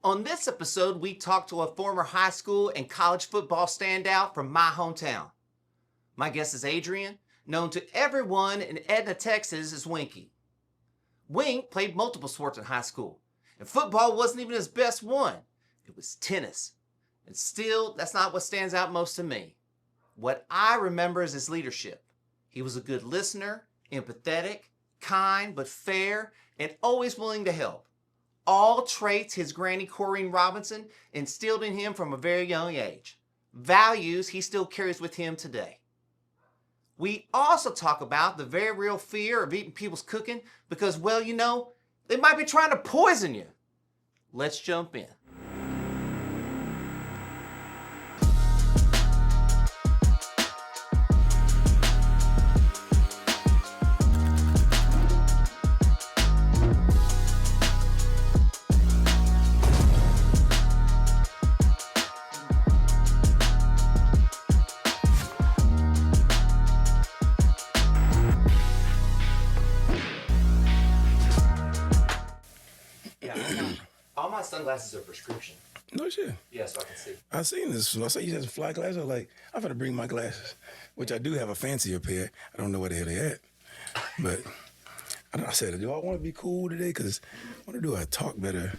On this episode, we talk to a former high school and college football standout from my hometown. My guest is Adrian, known to everyone in Edna, Texas as Winky. Wink played multiple sports in high school, and football wasn't even his best one. It was tennis. And still, that's not what stands out most to me. What I remember is his leadership. He was a good listener, empathetic, kind but fair, and always willing to help. All traits his granny Corinne Robinson instilled in him from a very young age. Values he still carries with him today. We also talk about the very real fear of eating people's cooking because, well, they might be trying to poison you. Let's jump in. All my sunglasses are prescription. No shit. Yeah, so I can see. I seen this. I saw you had some fly glasses. I was like, I'm gonna bring my glasses, which I do have a fancier pair. I don't know where the hell they at, but I said, do I want to be cool today? Because I want to do a talk better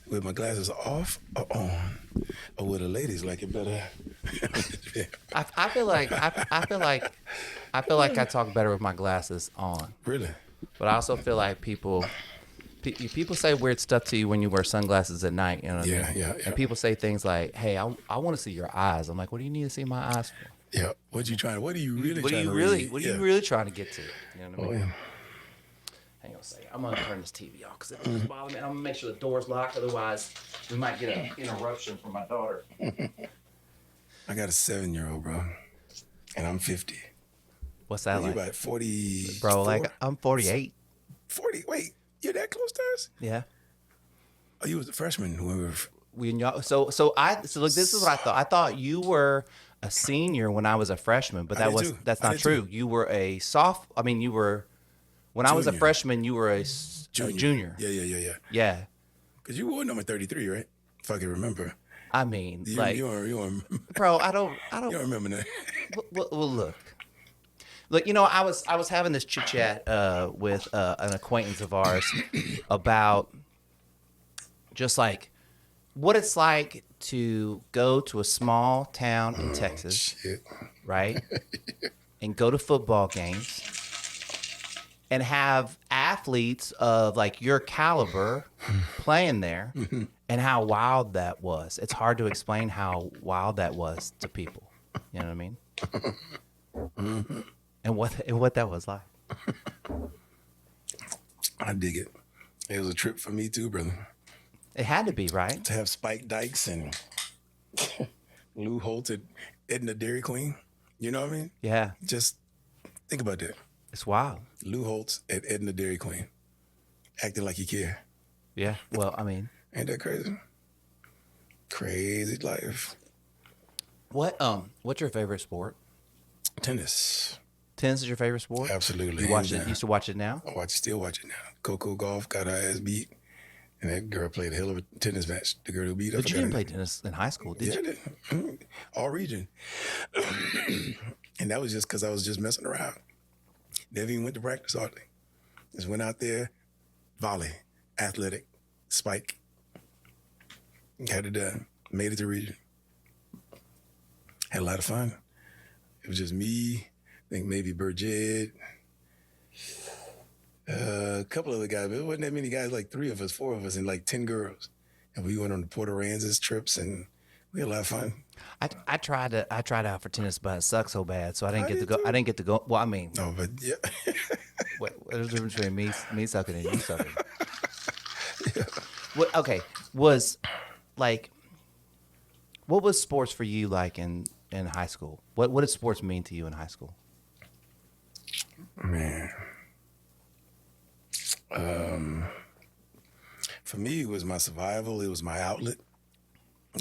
with my glasses off or on, or with the ladies like it better. I feel like I talk better with my glasses on. Really? But I also feel like people say weird stuff to you when you wear sunglasses at night. You know what I mean? Yeah. And people say things like, "Hey, I want to see your eyes." I'm like, "What do you need to see my eyes for?" Yeah. What are you really What are you really trying to get to? You know what I mean? Yeah. Hang on a second. I'm gonna turn this TV off because it doesn't bother me. I'm gonna make sure the door's locked. Otherwise, we might get an interruption from my daughter. I got a 7-year-old, bro, and I'm 50. What's that You like? about 40? Bro, like I'm 48. 40? Wait, you're that close to us? Yeah. Oh, you was a freshman when we were. So look, this is what I thought. I thought you were a senior when I was a freshman, but that's not true. Too. You were a when I was a Junior. freshman, you were a junior. Yeah. Yeah. Because you were number 33, right? If I can remember. I mean, You don't bro, I don't remember that. well, look, I was having this chit chat with an acquaintance of ours about just like what it's like to go to a small town in Texas, Shit. right? And go to football games and have athletes of like your caliber playing there and how wild that was. It's hard to explain how wild that was to people. You know what I mean? Mm-hmm. And what that was like. I dig it. It was a trip for me too, brother. It had to be, right? To have Spike Dykes and Lou Holtz at Edna Dairy Queen. You know what I mean? Yeah. Just think about that. It's wild. Lou Holtz at Edna Dairy Queen. Acting like he care. Yeah. Well, I mean, Ain't that crazy? Crazy life. what's your favorite sport? Tennis. Tennis is your favorite sport? Absolutely. You watch hands it? down. Used to watch it now? Still watch it now. Coco Golf got her ass beat. And that girl played a hell of a tennis match. The girl who beat her. But you didn't play tennis in high school, did you? I did. All region. And that was just because I was just messing around. Never even went to practice hardly. Just went out there, volley, athletic, spike. Had it done. Made it to region. Had a lot of fun. It was just me, I think maybe Burgett, a couple other guys, but it wasn't that many guys, like 3 of us, 4 of us, and like 10 girls. And we went on the Port Aransas trips and we had a lot of fun. I tried out for tennis, but it sucked so bad, so I didn't I get to did go. too. I didn't get to go. Well, I mean, No, but yeah. there's a difference between me sucking and you sucking. Okay, was like, what was sports for you like in high school? What did sports mean to you in high school? Man. For me, it was my survival. It was my outlet. I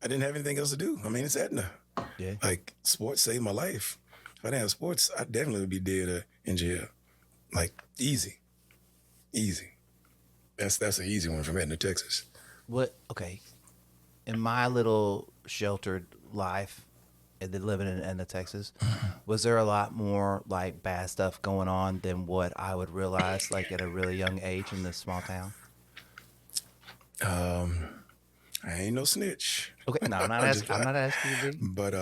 didn't have anything else to do. I mean, it's Edna. Yeah. Like, sports saved my life. If I didn't have sports, I definitely would be dead or in jail. Like, easy. That's an easy one from Edna, Texas. Okay. In my little sheltered life, living in Edna, Texas, was there a lot more like bad stuff going on than what I would realize like at a really young age in this small town? I ain't no snitch. Okay, no, I'm not asking. I'm not asking you to be. But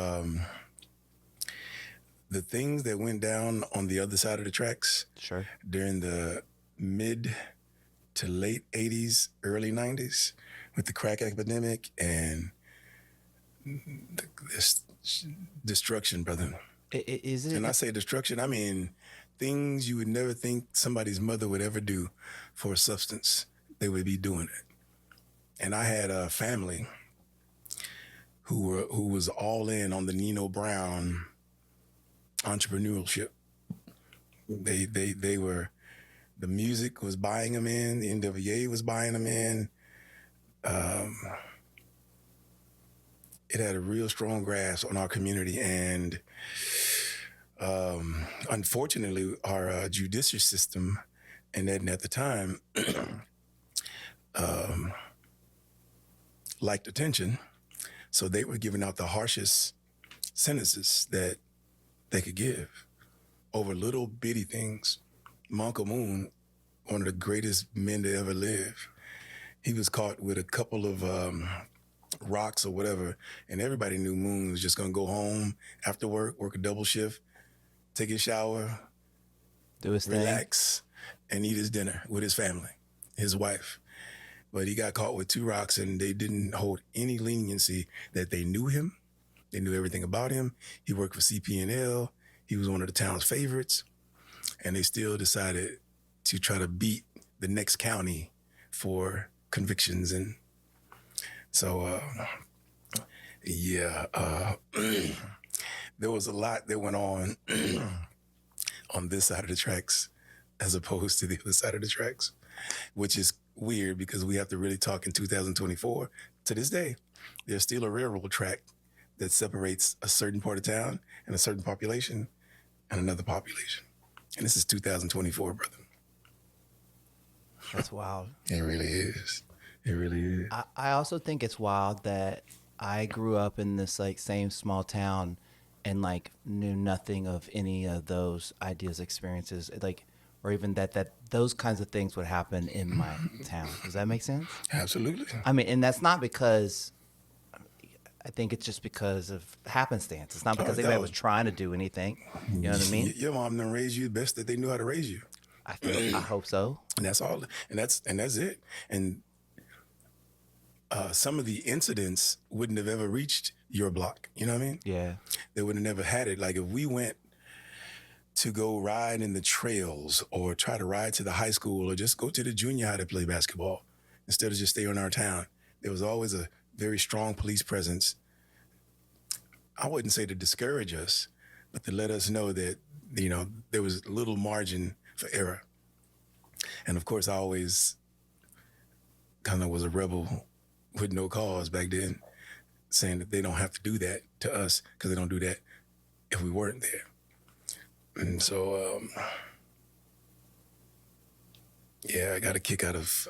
the things that went down on the other side of the tracks Sure. during the mid to late 80s, early 90s with the crack epidemic and this destruction, brother. Is it? And I say destruction, I mean things you would never think somebody's mother would ever do for a substance. They would be doing it. And I had a family who was all in on the Nino Brown entrepreneurship. They were, the music was buying them in, the NWA was buying them in. It had a real strong grasp on our community, and unfortunately, our judicial system, and Edna at the time, liked attention, so they were giving out the harshest sentences that they could give over little bitty things. Monka Moon, one of the greatest men to ever live, he was caught with a couple of rocks or whatever, and everybody knew Moon was just gonna go home after work a double shift, take his shower, Do his thing. relax, and eat his dinner with his family, his wife. But he got caught with 2 rocks, and they didn't hold any leniency that they knew him. They knew everything about him. He worked for CP&L. He was one of the town's favorites. And they still decided to try to beat the next county for convictions. And so, there was a lot that went on on this side of the tracks as opposed to the other side of the tracks, which is weird because we have to really talk in 2024. To this day, there's still a railroad track that separates a certain part of town and a certain population and another population. And this is 2024, brother. That's wild. It really is. It really is. I also think it's wild that I grew up in this like same small town and like knew nothing of any of those ideas, experiences, like, or even that those kinds of things would happen in my town. Does that make sense? Absolutely. I mean, and that's not because, I think it's just because of happenstance. It's not because anybody was trying to do anything. You know what I mean? Your mom done raised you the best that they knew how to raise you. I hope so. And that's all. And that's it. And some of the incidents wouldn't have ever reached your block. You know what I mean? Yeah. They would have never had it. Like if we went to go ride in the trails or try to ride to the high school or just go to the junior high to play basketball instead of just stay in our town, there was always a very strong police presence. I wouldn't say to discourage us, but to let us know that, you know, there was little margin for error. And of course, I always kind of was a rebel with no cause back then, saying that they don't have to do that to us because they don't do that if we weren't there. And so, I got a kick out of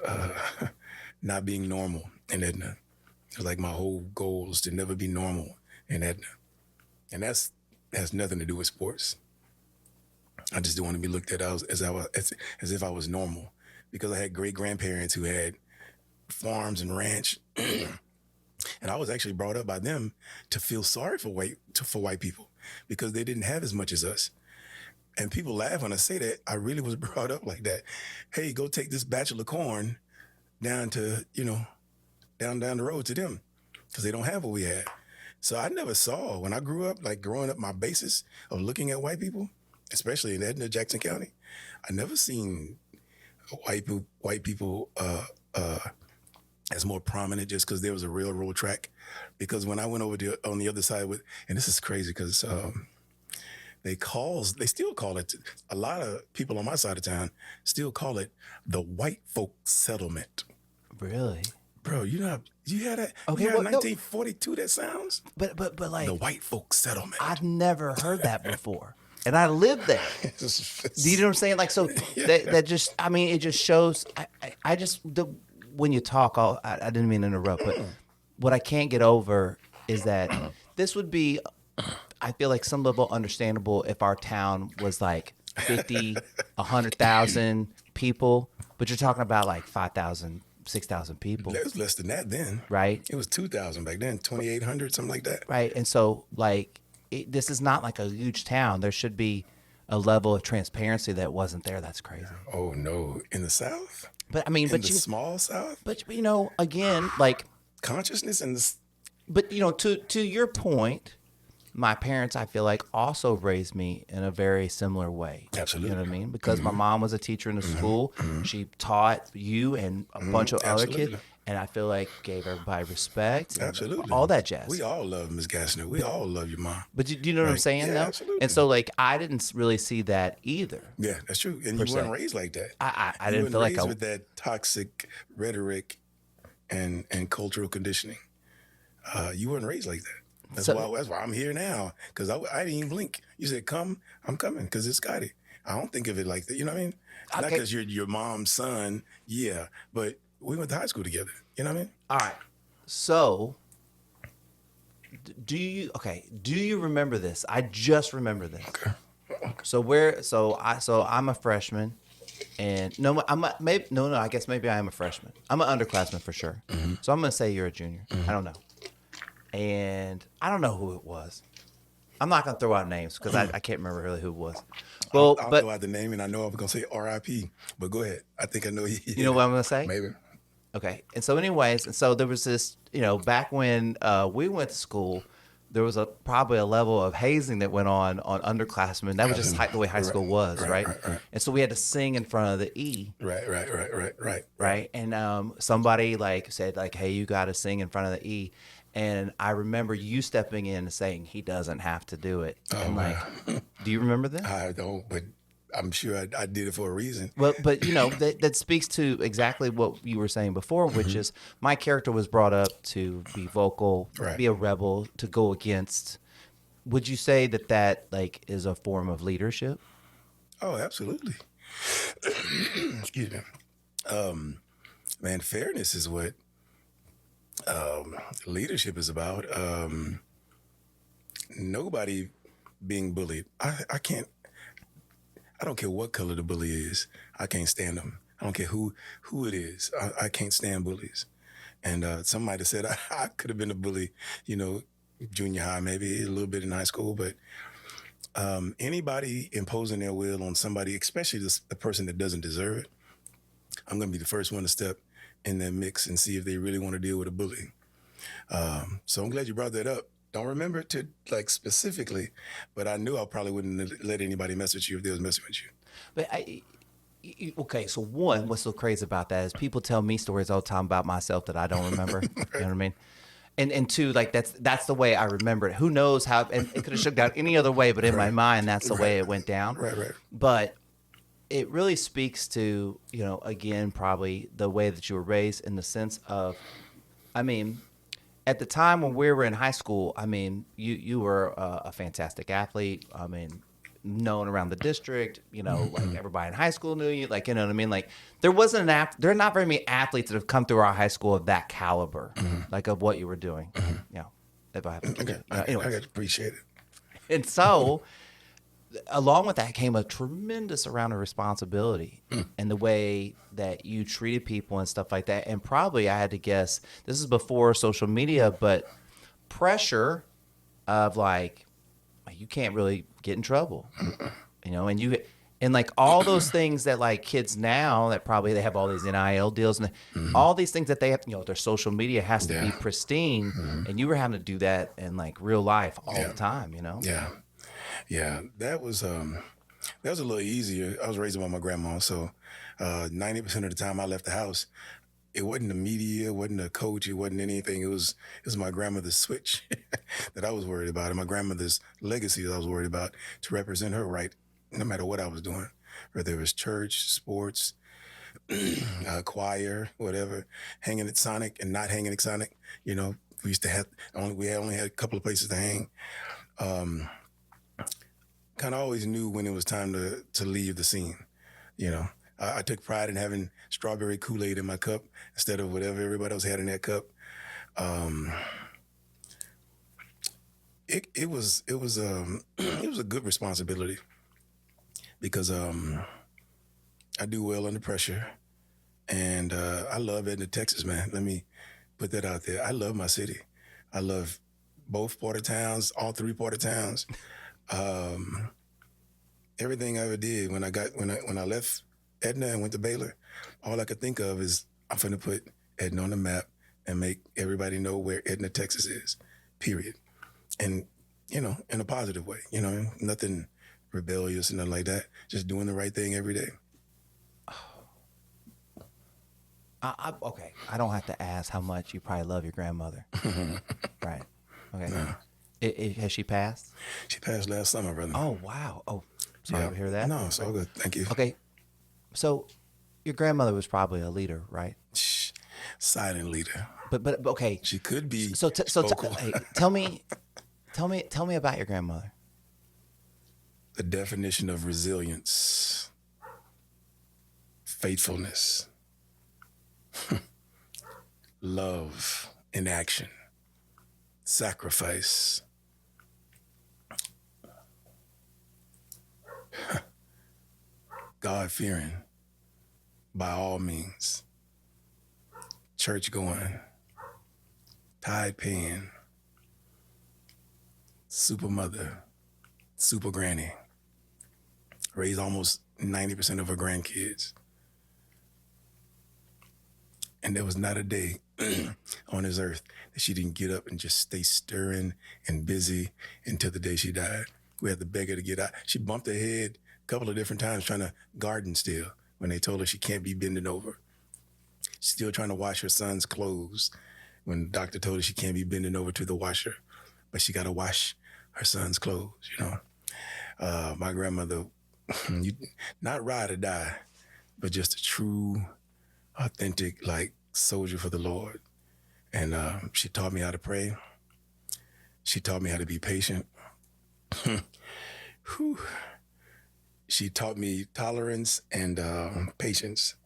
not being normal in Edna. It was like my whole goal is to never be normal in Edna. And that has nothing to do with sports. I just don't want to be looked at as if I was normal, because I had great grandparents who had farms and ranch. And I was actually brought up by them to feel sorry for white people because they didn't have as much as us. And people laugh when I say that. I really was brought up like that. Hey, go take this batch of corn down to, down the road to them because they don't have what we had. So I never saw, when I grew up, like growing up, my basis of looking at white people, especially in Edna, Jackson County, I never seen white people as more prominent just because there was a railroad track. Because when I went over on the other side and this is crazy because they still call it, a lot of people on my side of town still call it the white folk settlement. Really? Bro, you had that? Okay, you had 1942 that sounds? But like the white folk settlement. I've never heard that before. and I lived there. Do you know what I'm saying? Like, so that just, I mean, it just shows. I just when you talk, I didn't mean to interrupt, but what I can't get over is that this would be, I feel like some level understandable if our town was like 50, 100,000 people, but you're talking about like 5,000, 6,000 people. It was less than that then. Right. It was 2,000 back then, 2,800, something like that. Right. And so, like, this is not like a huge town. There should be a level of transparency that wasn't there. That's crazy. Oh, no. In the South? But I mean, in the small South? But, you know, again, like. Consciousness in the. But, you know, to your point, my parents, I feel like, also raised me in a very similar way. Absolutely. You know what I mean? Because my mom was a teacher in the school. She taught you and a bunch of other kids. And I feel like gave everybody respect. Absolutely. All that jazz. We all love Ms. Gassner. We all love your mom. But do you know what I'm saying, though? Absolutely. And so, like, I didn't really see that either. Yeah, that's true. And you weren't raised like that. I didn't feel like with that toxic rhetoric and cultural conditioning. You weren't raised like that. That's why I'm here now. Because I didn't even blink. You said, come, I'm coming. Because it's Scottie. I don't think of it like that. You know what I mean? Okay. Not because you're your mom's son. Yeah. But we went to high school together. You know what I mean? All right. So, do you remember this? I just remember this. Okay. So I'm a freshman, and I guess maybe I am a freshman. I'm an underclassman for sure. Mm-hmm. So I'm gonna say you're a junior. Mm-hmm. I don't know, and I don't know who it was. I'm not gonna throw out names because I can't remember really who it was. Well, I'll throw out the name, and I know I'm gonna say R.I.P. But go ahead. I think I know you. You know what I'm gonna say? Maybe. Okay. And so there was this, you know, back when we went to school, there was probably a level of hazing that went on underclassmen. That was just the way high school was, right? And so we had to sing in front of the E. Right. And somebody like said like, hey, you got to sing in front of the E. And I remember you stepping in and saying he doesn't have to do it. Oh, and like, do you remember that? I don't, but I'm sure I did it for a reason. Well, but you know that speaks to exactly what you were saying before, which is my character was brought up to be vocal, be a rebel, to go against. Would you say that like is a form of leadership? Oh, absolutely. Excuse me. Man, fairness is what leadership is about. Nobody being bullied. I don't care what color the bully is. I can't stand them. I don't care who it is. I can't stand bullies. And somebody said I could have been a bully, you know, junior high, maybe a little bit in high school. But anybody imposing their will on somebody, especially the person that doesn't deserve it, I'm going to be the first one to step in that mix and see if they really want to deal with a bully. So I'm glad you brought that up. Don't remember it to like specifically, but I knew I probably wouldn't let anybody mess with you if they was messing with you. But okay, so one, what's so crazy about that is people tell me stories all the time about myself that I don't remember. You know what I mean? And two, like that's the way I remember it. Who knows how? And it could have shook out any other way, but in my mind, that's the way it went down. Right. But it really speaks to, you know, again, probably the way that you were raised in the sense of, I mean, at the time when we were in high school, I mean, you were a fantastic athlete. I mean, known around the district, you know, like everybody in high school knew you, like, you know what I mean? Like there are not very many athletes that have come through our high school of that caliber, like of what you were doing, you know, if I have to, I appreciate it. And so along with that came a tremendous amount of responsibility in the way that you treated people and stuff like that. And probably I had to guess, this is before social media, but pressure of like, you can't really get in trouble, you know, and like all those things that like kids now that probably they have all these NIL deals and all these things that they have, you know, their social media has to be pristine, and you were having to do that in like real life all the time, you know? Yeah, that was a little easier. I was raised by my grandma, so 90% of the time I left the house, it wasn't the media, it wasn't a coach, it wasn't anything. It was my grandmother's switch that I was worried about, and my grandmother's legacy that I was worried about to represent her right, no matter what I was doing, whether it was church, sports, choir, whatever, hanging at Sonic and not hanging at Sonic. You know, we only had a couple of places to hang. kind of always knew when it was time to leave the scene. You know, I took pride in having strawberry Kool-Aid in my cup instead of whatever everybody else had in that cup. It was it was a good responsibility because I do well under pressure, and I love Edna, Texas, man. Let me put that out there. I love my city. I love both part of towns, all three part of towns. Everything I ever did when I left Edna and went to Baylor, all I could think of is I'm finna put Edna on the map and make everybody know where Edna, Texas is, period. And, you know, in a positive way, you know, nothing rebellious and nothing like that. Just doing the right thing every day. Okay, I don't have to ask how much you probably love your grandmother. Right. Okay. No. Has she passed? She passed last summer, brother. Oh, wow. Oh, sorry to hear that. No, it's all good. Thank you. Okay. So your grandmother was probably a leader, right? Shh. Silent leader. But okay. She could be. Hey, tell me about your grandmother. The definition of resilience, faithfulness, love in action, sacrifice, God-fearing by all means, church going, tithe paying, super mother, super granny, raised almost 90% of her grandkids. And there was not a day on this earth that she didn't get up and just stay stirring and busy until the day she died. We had to beg her to get out. She bumped her head a couple of different times trying to garden still when they told her she can't be bending over. Still trying to wash her son's clothes when the doctor told her she can't be bending over to the washer, but she got to wash her son's clothes, you know. My grandmother, not ride or die, but just a true, authentic, like, soldier for the Lord. And she taught me how to pray. She taught me how to be patient. She taught me tolerance and patience.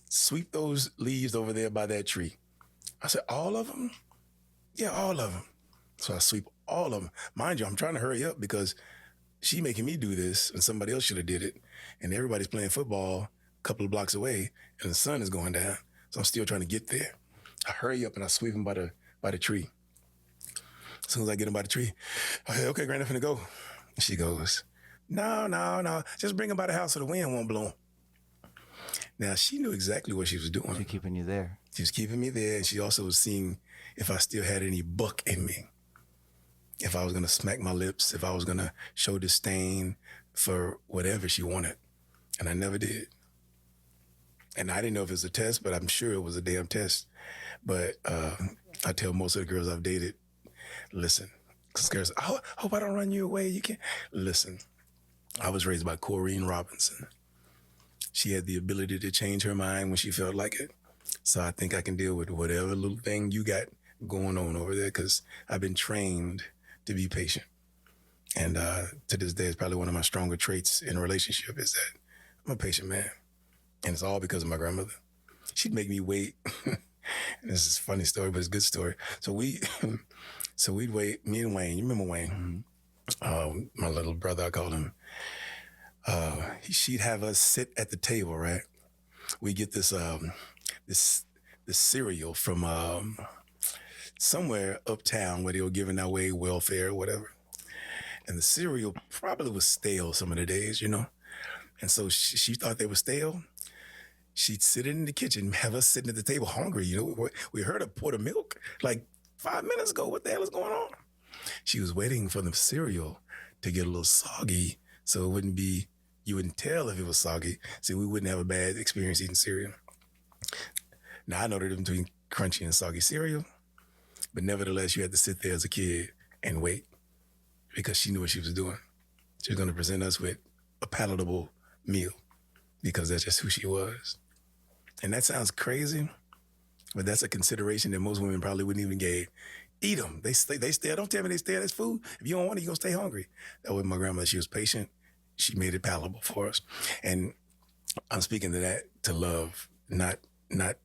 Sweep those leaves over there by that tree. I said, all of them? Yeah, all of them. So I sweep all of them. Mind you, I'm trying to hurry up because she making me do this and somebody else should have did it. And everybody's playing football a couple of blocks away and the sun is going down. So I'm still trying to get there. I hurry up and I sweep them by the tree. As soon as I get them by the tree, I say, okay, Granny, I'm finna go. And she goes, no, just bring them by the house so the wind won't blow them. Now, she knew exactly what she was doing. She's keeping you there. She was keeping me there, and she also was seeing if I still had any buck in me. If I was going to smack my lips, if I was going to show disdain for whatever she wanted. And I never did. And I didn't know if it was a test, but I'm sure it was a damn test. But I tell most of the girls I've dated, listen, because girls, I hope I don't run you away. You can't. Listen, I was raised by Corinne Robinson. She had the ability to change her mind when she felt like it. So I think I can deal with whatever little thing you got going on over there because I've been trained to be patient. And to this day, it's probably one of my stronger traits in a relationship is that I'm a patient man. And it's all because of my grandmother. She'd make me wait. This is a funny story, but it's a good story. So we'd wait, me and Wayne, you remember Wayne? Mm-hmm. My little brother, I called him. She'd have us sit at the table, right? We get this cereal from somewhere uptown where they were giving away welfare or whatever. And the cereal probably was stale some of the days, you know? And so she thought they were stale. She'd sit in the kitchen, have us sitting at the table hungry, you know? We heard a pot of milk like 5 minutes ago. What the hell is going on? She was waiting for the cereal to get a little soggy so it wouldn't be, you wouldn't tell if it was soggy, so we wouldn't have a bad experience eating cereal. Now, I know the difference between crunchy and soggy cereal, but nevertheless, you had to sit there as a kid and wait because she knew what she was doing. She was going to present us with a palatable meal because that's just who she was. And that sounds crazy, but that's a consideration that most women probably wouldn't even Eat them. They stay. Don't tell me they stay. That's food. If you don't want it, you're going to stay hungry. That way my grandmother, she was patient. She made it palatable for us. And I'm speaking to that, to love, not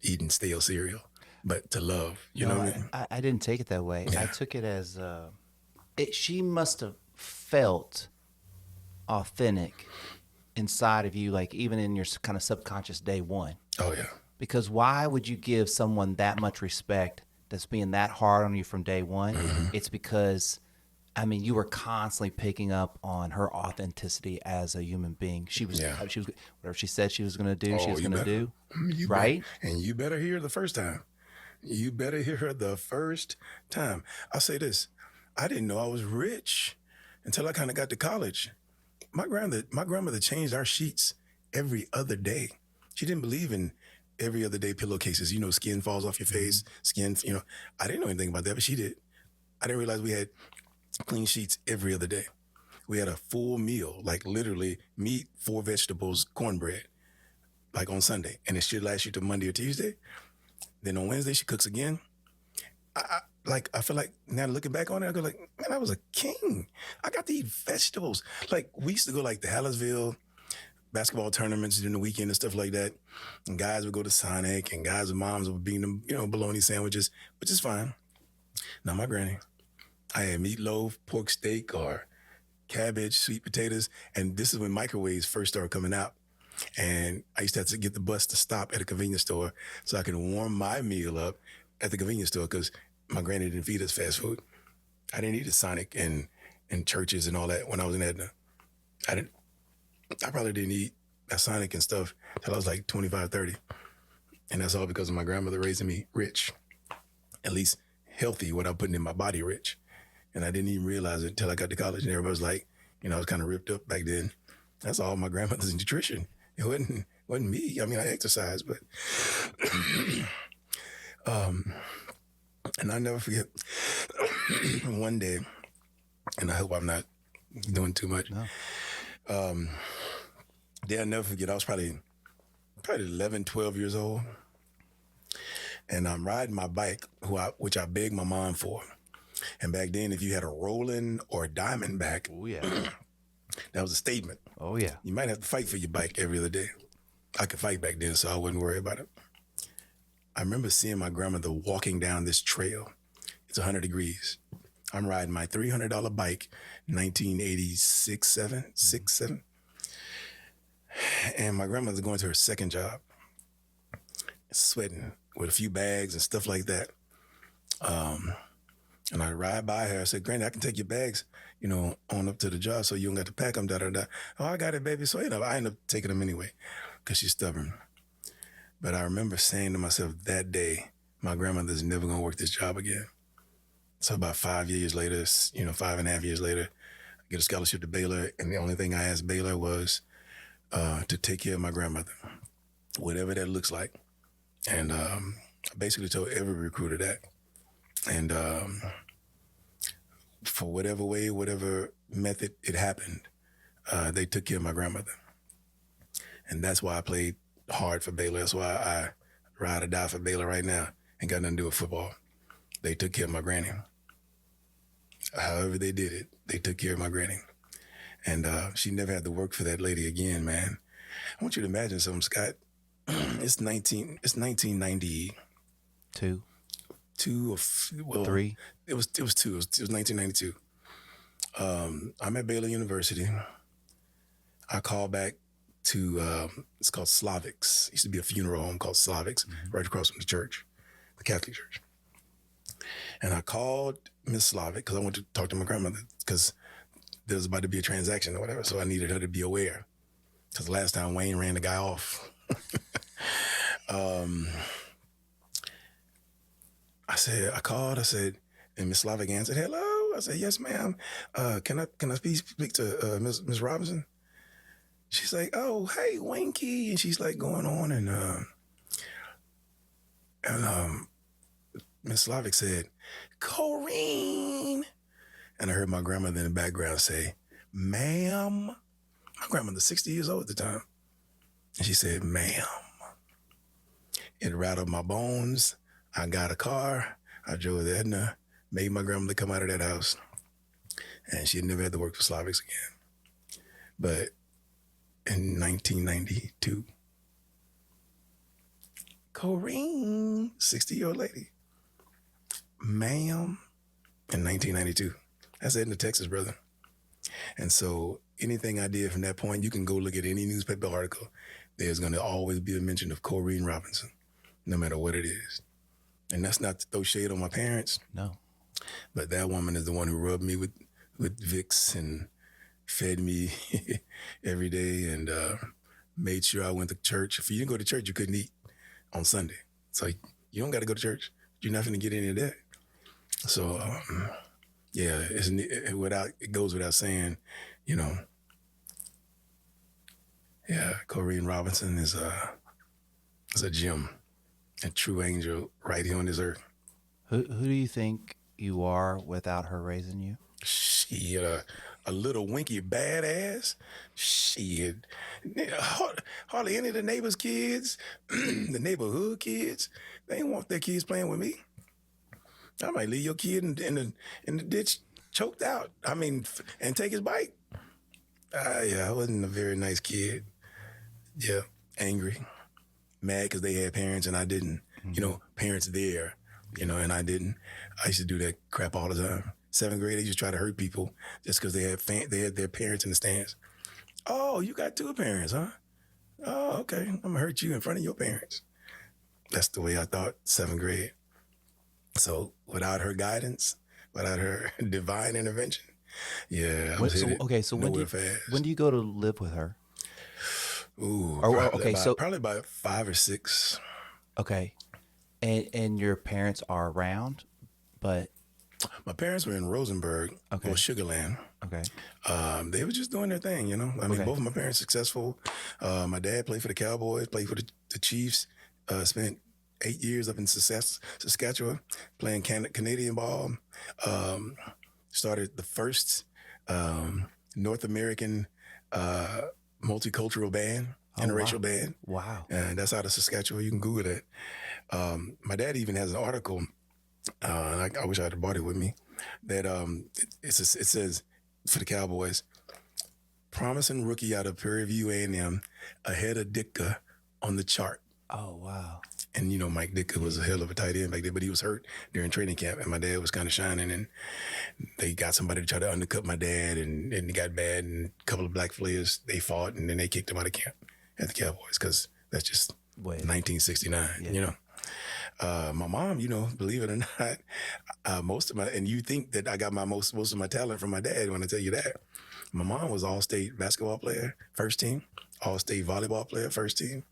eating stale cereal, but to love. You know what I mean? I didn't take it that way. Yeah. I took it as she must have felt authentic inside of you, like even in your kind of subconscious day one. Oh, yeah. Because why would you give someone that much respect that's being that hard on you from day one? Mm-hmm. It's because, I mean, you were constantly picking up on her authenticity as a human being. She was whatever she said she was going to do, she was going to do. Right? And you better hear her the first time. You better hear her the first time. I'll say this. I didn't know I was rich until I kind of got to college. My grandmother changed our sheets every other day. She didn't believe in every other day pillowcases. You know, skin falls off your face, skin, you know. I didn't know anything about that, but she did. I didn't realize we had clean sheets every other day. We had a full meal, like literally meat, 4 vegetables, cornbread, like on Sunday. And it should last you to Monday or Tuesday. Then on Wednesday, she cooks again. I feel like now looking back on it, I go like, man, I was a king. I got to eat vegetables. Like we used to go like to Hallisville basketball tournaments during the weekend and stuff like that. And guys would go to Sonic and guys with moms would bring them, you know, bologna sandwiches, which is fine. Now my granny, I had meatloaf, pork steak, or cabbage, sweet potatoes. And this is when microwaves first started coming out. And I used to have to get the bus to stop at a convenience store so I could warm my meal up at the convenience store because my granny didn't feed us fast food. I didn't eat at Sonic and churches and all that when I was in Edna. I probably didn't eat at Sonic and stuff till I was like 25, 30. And that's all because of my grandmother raising me rich, at least healthy without putting in my body rich. And I didn't even realize it until I got to college and everybody was like, you know, I was kind of ripped up back then. That's all my grandmother's nutrition. It wasn't me. I mean, I exercised, but and I never forget one day, and I hope I'm not doing too much. No. Day I'll never forget, I was probably 11, 12 years old. And I'm riding my bike, which I begged my mom for. And back then, if you had a Roland or a Diamondback, Oh, yeah. that was a statement. Oh, yeah. You might have to fight for your bike every other day. I could fight back then, so I wouldn't worry about it. I remember seeing my grandmother walking down this trail. It's 100 degrees. I'm riding my $300 bike, 1986, 7. And my grandmother's going to her second job, sweating with a few bags and stuff like that. And I ride by her. I said, Granny, I can take your bags, you know, on up to the job so you don't got to pack them, da-da-da. Oh, I got it, baby. So, you know, I end up taking them anyway because she's stubborn. But I remember saying to myself that day, my grandmother's never going to work this job again. So about 5 years later, you know, 5.5 years later, I get a scholarship to Baylor. And the only thing I asked Baylor was to take care of my grandmother, whatever that looks like. And I basically told every recruiter that. And for whatever way, whatever method it happened, they took care of my grandmother. And that's why I played hard for Baylor. That's why I ride or die for Baylor right now. Ain't got nothing to do with football. They took care of my granny. However they did it, they took care of my granny. And she never had to work for that lady again, man. I want you to imagine something, Scott. It's 1992 or three. It was 2. It was 1992. I'm at Baylor University. I call back to it's called Slavics. It used to be a funeral home called Slavics, right across from the church, the Catholic church. And I called Miss Slavic because I wanted to talk to my grandmother because there was about to be a transaction or whatever. So I needed her to be aware. Because last time Wayne ran the guy off. I called, and Miss Slavic answered, hello. I said, yes, ma'am. Can I speak to Miss Robinson? She's like, oh, hey, Winky. And she's like going on and Miss Slavic said, Corinne. And I heard my grandmother in the background say, ma'am. My grandmother's 60 years old at the time. And she said, ma'am. It rattled my bones. I got a car. I drove to Edna, made my grandmother come out of that house, and she had never had to work for Slavics again. But in 1992, Corinne, 60-year-old lady, ma'am, in 1992. That's Edna, Texas, brother. And so anything I did from that point, you can go look at any newspaper article. There's going to always be a mention of Corinne Robinson, no matter what it is. And that's not to throw shade on my parents. No. But that woman is the one who rubbed me with Vicks and fed me every day and made sure I went to church. If you didn't go to church, you couldn't eat on Sunday. So you don't got to go to church. You're not going to get any of that. So, yeah, it goes without saying, you know, yeah, Corinne Robinson is a gem, a true angel right here on this earth. Who do you think you are without her raising you? She a little Winky badass. She hardly any of the neighbors' kids, the neighborhood kids, they ain't want their kids playing with me. I might leave your kid in the ditch choked out. I mean, and take his bike. Yeah, I wasn't a very nice kid. Yeah, angry, mad because they had parents and I didn't. Mm-hmm. You know, parents there, you know, and I didn't. I used to do that crap all the time. 7th grade, they used to try to hurt people just because they had their parents in the stands. Oh, you got 2 parents, huh? Oh, okay. I'm gonna hurt you in front of your parents. That's the way I thought, 7th grade. So without her guidance, without her divine intervention, yeah, I was so when do you go to live with her? Ooh, probably about 5 or 6. Okay, and your parents are around, but my parents were in Rosenberg, or Sugar Land. Okay, they were just doing their thing, you know. I mean, both of my parents successful. My dad played for the Cowboys, played for the Chiefs. Spent 8 years up in Saskatchewan playing Canadian ball. Started the first North American multicultural band, interracial band. Wow. And that's out of Saskatchewan. You can Google that. My dad even has an article, I wish I had brought it with me, that it says for the Cowboys, promising rookie out of Prairie View A&M ahead of Ditka on the chart. Oh, wow. And, you know, Mike Ditka was a hell of a tight end back there, but he was hurt during training camp, and my dad was kind of shining, and they got somebody to try to undercut my dad, and it got bad, and a couple of black players, they fought, and then they kicked him out of camp at the Cowboys, because that's just 1969, you know. My mom, you know, believe it or not, most of my, and you think that I got most of my talent from my dad when I tell you that. My mom was all-state basketball player, first team, all-state volleyball player, first team.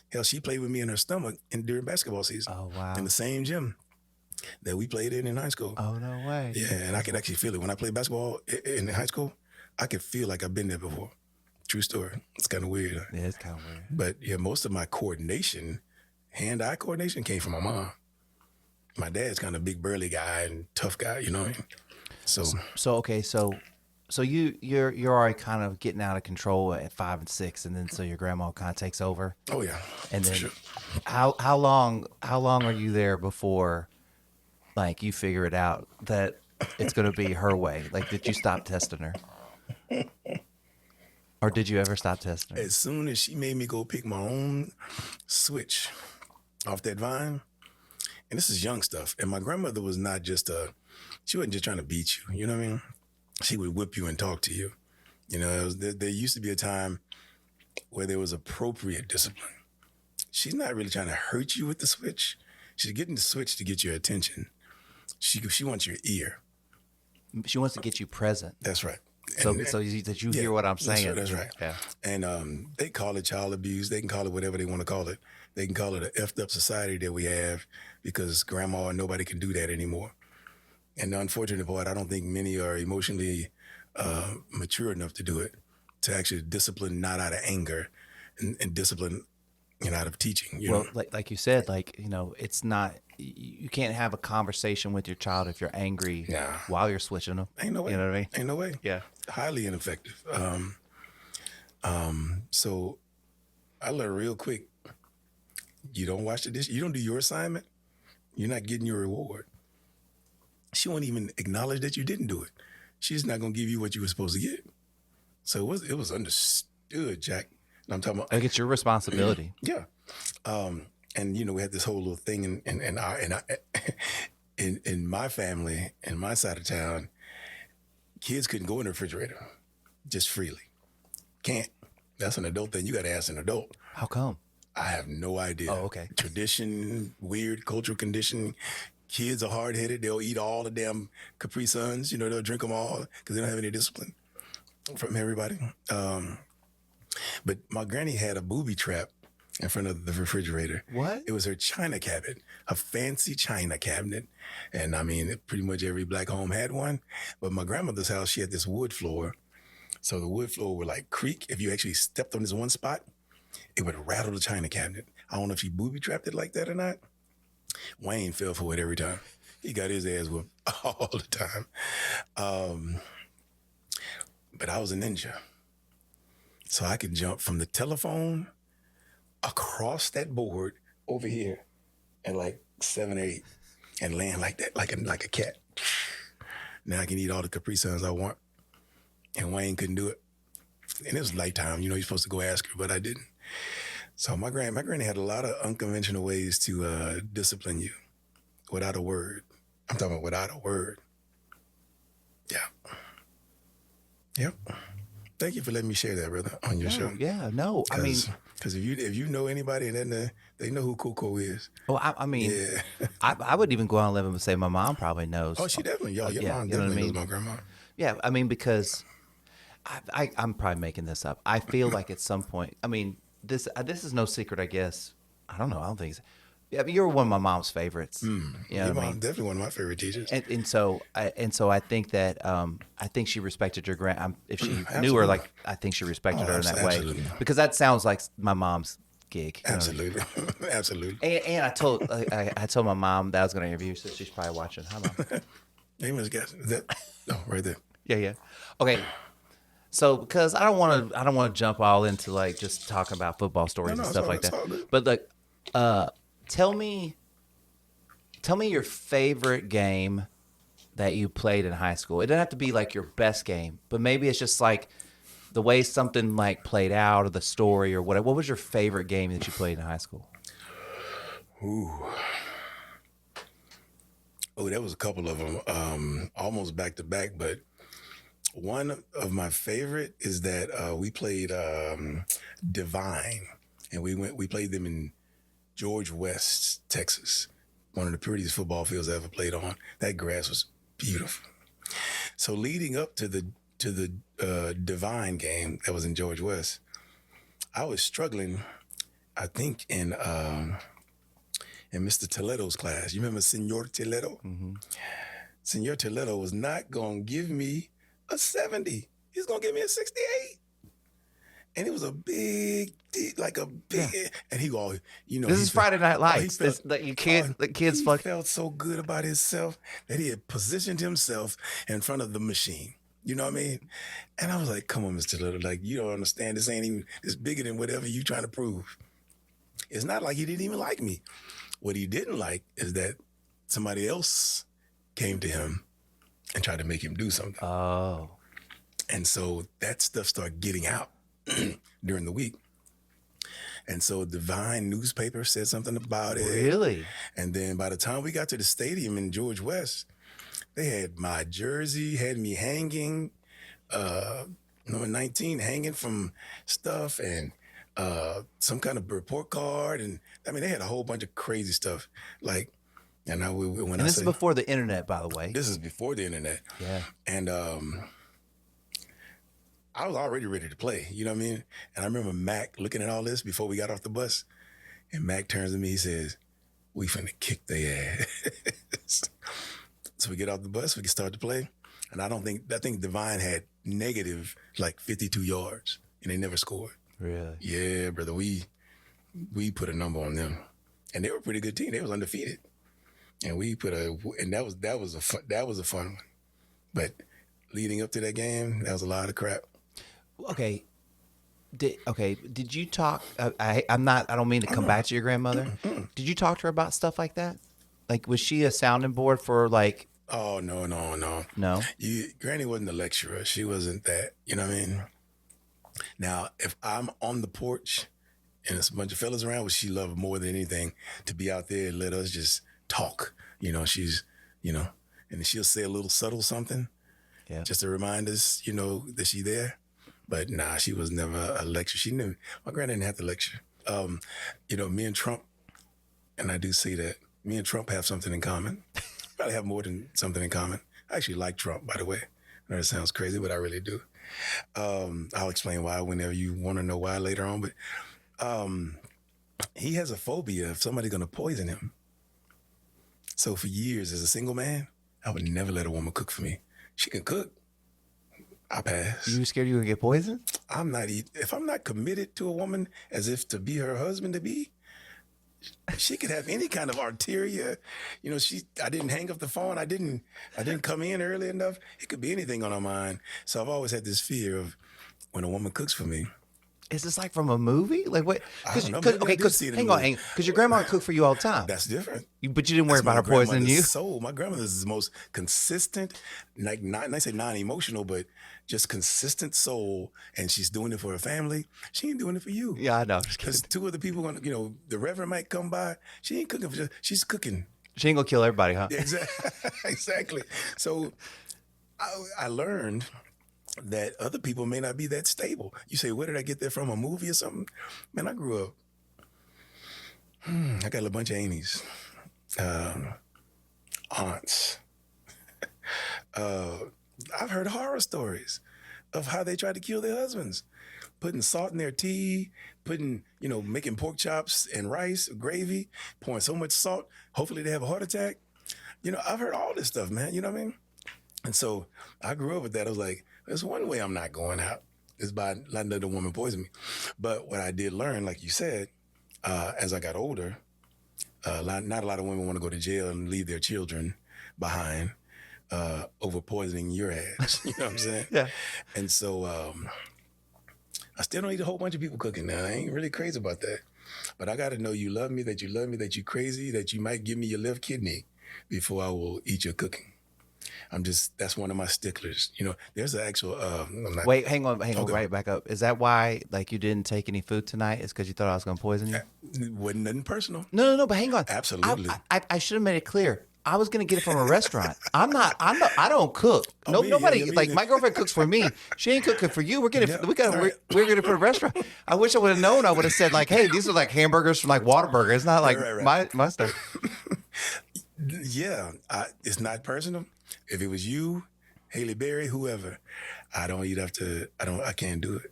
Hell, she played with me in her stomach during basketball season. Oh, wow. In the same gym that we played in high school. Oh, no way. Yeah, and I could actually feel it. When I played basketball in high school, I could feel like I've been there before. True story. It's kind of weird. Huh? Yeah, it's kind of weird. But yeah, most of my coordination, hand-eye coordination, came from my mom. My dad's kind of big, burly guy and tough guy, you know what I mean? So you're already kind of getting out of control at 5 and 6, and then so your grandma kind of takes over. Oh yeah, and then sure. how long are you there before, like, you figure it out that it's going to be her way? Like, did you stop testing her, or did you ever stop testing her? As soon as she made me go pick my own switch off that vine, and this is young stuff. And my grandmother was not just she wasn't just trying to beat you. You know what I mean? She would whip you and talk to you. You know, there used to be a time where there was appropriate discipline. She's not really trying to hurt you with the switch. She's getting the switch to get your attention. She wants your ear. She wants to get you present. That's right. So that you hear what I'm saying. That's right. Yeah. And they call it child abuse. They can call it whatever they want to call it. They can call it an effed up society that we have because grandma and nobody can do that anymore. And the unfortunate part, I don't think many are emotionally mature enough to do it, to actually discipline not out of anger and discipline out of teaching. You know? Like you said, like, you know, it's not, you can't have a conversation with your child if you're angry while you're switching them. Ain't no way. You know what I mean? Ain't no way. Yeah. Highly ineffective. So I learned real quick, you don't wash the dish, you don't do your assignment, you're not getting your reward. she won't even acknowledge that you didn't do it. She's not gonna give you what you were supposed to get. So it was understood, Jack. And I'm talking about like it's your responsibility. Yeah. And we had this whole little thing in my family, in my side of town, kids couldn't go in the refrigerator just freely. Can't. That's an adult thing. You got to ask an adult. How come? I have no idea. Oh, okay. Tradition, weird cultural conditioning. Kids are hard-headed. They'll eat all the damn Capri Suns. They'll drink them all because they don't have any discipline from everybody. But my granny had a booby trap in front of the refrigerator. What? It was her china cabinet, a fancy china cabinet. And I mean, pretty much every black home had one. But my grandmother's house, she had this wood floor. So the wood floor would like creak. If you actually stepped on this one spot, it would rattle the china cabinet. I don't know if she booby trapped it like that or not. Wayne fell for it every time. He got his ass whooped all the time. But I was a ninja. So I could jump from the telephone across that board over here at like 7 or 8 and land like that, like a cat. Now I can eat all the Capri Suns I want. And Wayne couldn't do it. And it was nighttime. You're supposed to go ask her, but I didn't. So my granny had a lot of unconventional ways to discipline you without a word. I'm talking about without a word. Yeah. Yep. Thank you for letting me share that, brother, on your show. Yeah, no. I mean, because if you know anybody, and then they know who Coco is. Well, I mean, yeah. I would even go on a limb and say my mom probably knows. Oh, she definitely. Your mom definitely knows my grandma. Yeah, I mean, because I'm probably making this up. I feel like at some point, I mean, this is no secret, I guess. I don't know. I don't think so. Yeah, but you're one of my mom's favorites. Your mom definitely one of my favorite teachers. And so I think that I think she respected your if she Absolutely. knew her, like I think she respected her in that way, because that sounds like my mom's gig. Absolutely, absolutely. And I told my mom that I was going to interview, so she's probably watching. Hi, Mom. Hey, Miss Gass, is that? Oh, right there. Yeah. Okay. So, because I don't want to jump all into like just talking about football stories and stuff like that. But like, tell me your favorite game that you played in high school. It doesn't have to be like your best game, but maybe it's just like the way something like played out or the story or whatever. What was your favorite game that you played in high school? Ooh. Oh, there was a couple of them, almost back to back, but one of my favorite is that we played Divine, and we played them in George West, Texas, one of the prettiest football fields I ever played on. That grass was beautiful. So leading up to the Divine game that was in George West, I was struggling, I think, in Mr. Toledo's class. You remember Senor Toledo? Mm-hmm. Senor Toledo was not going to give me a 70. He's going to give me a 68. And it was a big, and he go, this is Friday Night Lights. The kids he felt so good about himself that he had positioned himself in front of the machine. You know what I mean? And I was like, come on, Mr. Little, like, you don't understand. This ain't even, it's bigger than whatever you trying to prove. It's not like he didn't even like me. What he didn't like is that somebody else came to him and tried to make him do something. Oh. And so that stuff started getting out during the week. And so Divine newspaper said something about it. Really? And then by the time we got to the stadium in George West, they had my jersey, had me hanging, number 19, hanging from stuff, and some kind of report card. And I mean, they had a whole bunch of crazy stuff. Like, and this is before the internet, by the way. This is before the internet. Yeah. And I was already ready to play, you know what I mean? And I remember Mac looking at all this before we got off the bus, and Mac turns to me, he says, we finna kick their ass. So we get off the bus, we can start to play. And I think Divine had negative like 52 yards, and they never scored. Really? Yeah, brother, we put a number on them. And they were a pretty good team. They was undefeated. And that was a fun one. But leading up to that game, that was a lot of crap. Okay. Did you talk? I don't mean to come back to your grandmother. Did you talk to her about stuff like that? Like, was she a sounding board for like Oh no. No. Granny wasn't a lecturer. She wasn't that. You know what I mean? Now, if I'm on the porch and there's a bunch of fellas around, which she loved more than anything to be out there and let us just talk. She's, and she'll say a little subtle something, just to remind us, that she's there. But nah, she was never a lecturer. She knew my granny didn't have to lecture. Me and Trump, and I do see that me and Trump have something in common. Probably have more than something in common. I actually like Trump, by the way. I know it sounds crazy, but I really do. I'll explain why whenever you want to know why later on. But he has a phobia of somebody going to poison him. So for years, as a single man, I would never let a woman cook for me. She can cook. I pass. You scared you were gonna get poisoned? If I'm not committed to a woman as if to be her husband to be, she could have any kind of arteria. I didn't hang up the phone. I didn't come in early enough. It could be anything on her mind. So I've always had this fear of when a woman cooks for me. Is this like from a movie? Like what? Because Hang on. Because your grandma cooked for you all the time. That's different. But you didn't worry about her poisoning you. My grandmother's the most consistent, like not I say non-emotional, but just consistent soul, and she's doing it for her family. She ain't doing it for you. Yeah, I know. Because two other people the reverend might come by. She ain't cooking she's cooking. She ain't gonna kill everybody, huh? Exactly. So I learned that other people may not be that stable. You say, where did I get that from? A movie or something? Man, I grew up. I got a bunch of aunties, aunts. I've heard horror stories of how they tried to kill their husbands, putting salt in their tea, making pork chops and rice, gravy, pouring so much salt. Hopefully they have a heart attack. I've heard all this stuff, man. You know what I mean? And so I grew up with that. I was like, there's one way I'm not going out is by letting the woman poison me. But what I did learn, like you said, as I got older, not a lot of women want to go to jail and leave their children behind over poisoning your ass. You know what I'm saying? Yeah. And so I still don't need a whole bunch of people cooking now. I ain't really crazy about that. But I got to know you love me, that you crazy, that you might give me your left kidney before I will eat your cooking. That's one of my sticklers. There's an actual. Wait, hang on, right back up. Is that why, like, you didn't take any food tonight? Is because you thought I was going to poison you? It wasn't nothing personal. No, but hang on. Absolutely. I should have made it clear. I was going to get it from a restaurant. I don't cook. Nobody, my girlfriend cooks for me. She ain't cooking for you. We're getting it from a restaurant. I wish I would have known. I would have said, like, hey, these are like hamburgers from like Whataburger. It's not like right. my stuff. Yeah, it's not personal. If it was you, Haley Berry, whoever, I can't do it.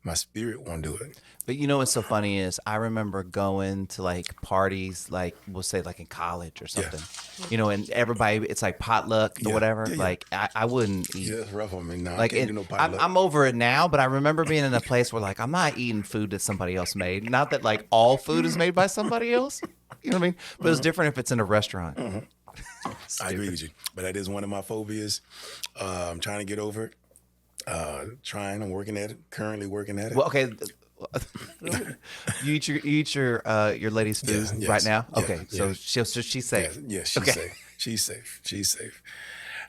My spirit won't do it. But what's so funny is I remember going to like parties, like we'll say like in college or something, and everybody, it's like potluck or whatever. Yeah. Like I wouldn't eat. Yeah, that's rough on me now. Like, I can't do no potluck. I'm over it now, but I remember being in a place where like I'm not eating food that somebody else made. Not that like all food is made by somebody else. You know what I mean? But it's different if it's in a restaurant. Mm-hmm. I agree with you, but that is one of my phobias. I'm trying to get over it. I'm working at it. Currently working at it. Well, okay. You eat your lady's food right now. Yeah, okay, so she's safe. Yeah, she's safe. She's safe.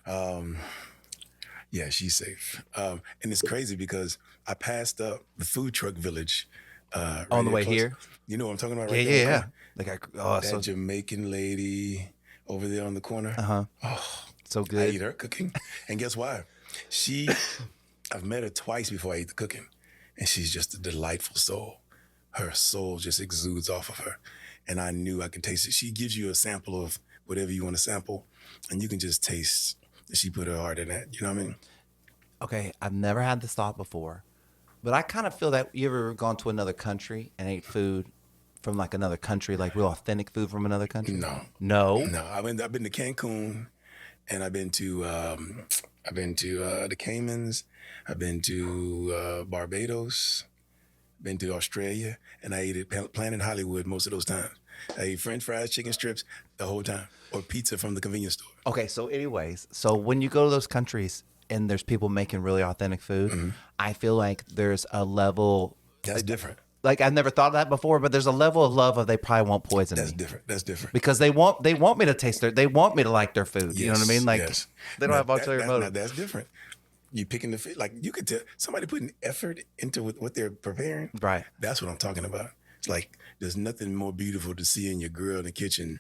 Yeah, she's safe. And it's crazy because I passed up the food truck village. On the way here. You know what I'm talking about, right? Yeah. That Jamaican lady over there on the corner. Oh, so good. I eat her cooking, and guess why? I've met her twice before I ate the cooking, and she's just a delightful soul. Her soul just exudes off of her, and I knew I could taste it. She gives you a sample of whatever you want to sample, and you can just taste that she put her heart in that. You know what I mean? Okay, I've never had this thought before, but I kind of feel that you ever gone to another country and ate food from like another country, like real authentic food from another country? No. I've been to Cancun, and I've been to the Caymans. I've been to Barbados. Been to Australia, and I ate at Planet Hollywood most of those times. I ate French fries, chicken strips the whole time, or pizza from the convenience store. Okay, so anyways, when you go to those countries and there's people making really authentic food, I feel like there's a level that's different. like I've never thought of that before, but there's a level of love of they probably won't poison That's me. different. That's different. Because they want me to taste they want me to like their food. You know what I mean? Like they don't have ulterior motive. Now that's different. You picking the fit, like you could tell somebody putting effort into what they're preparing. Right. That's what I'm talking about. It's like there's nothing more beautiful to see in your girl in the kitchen,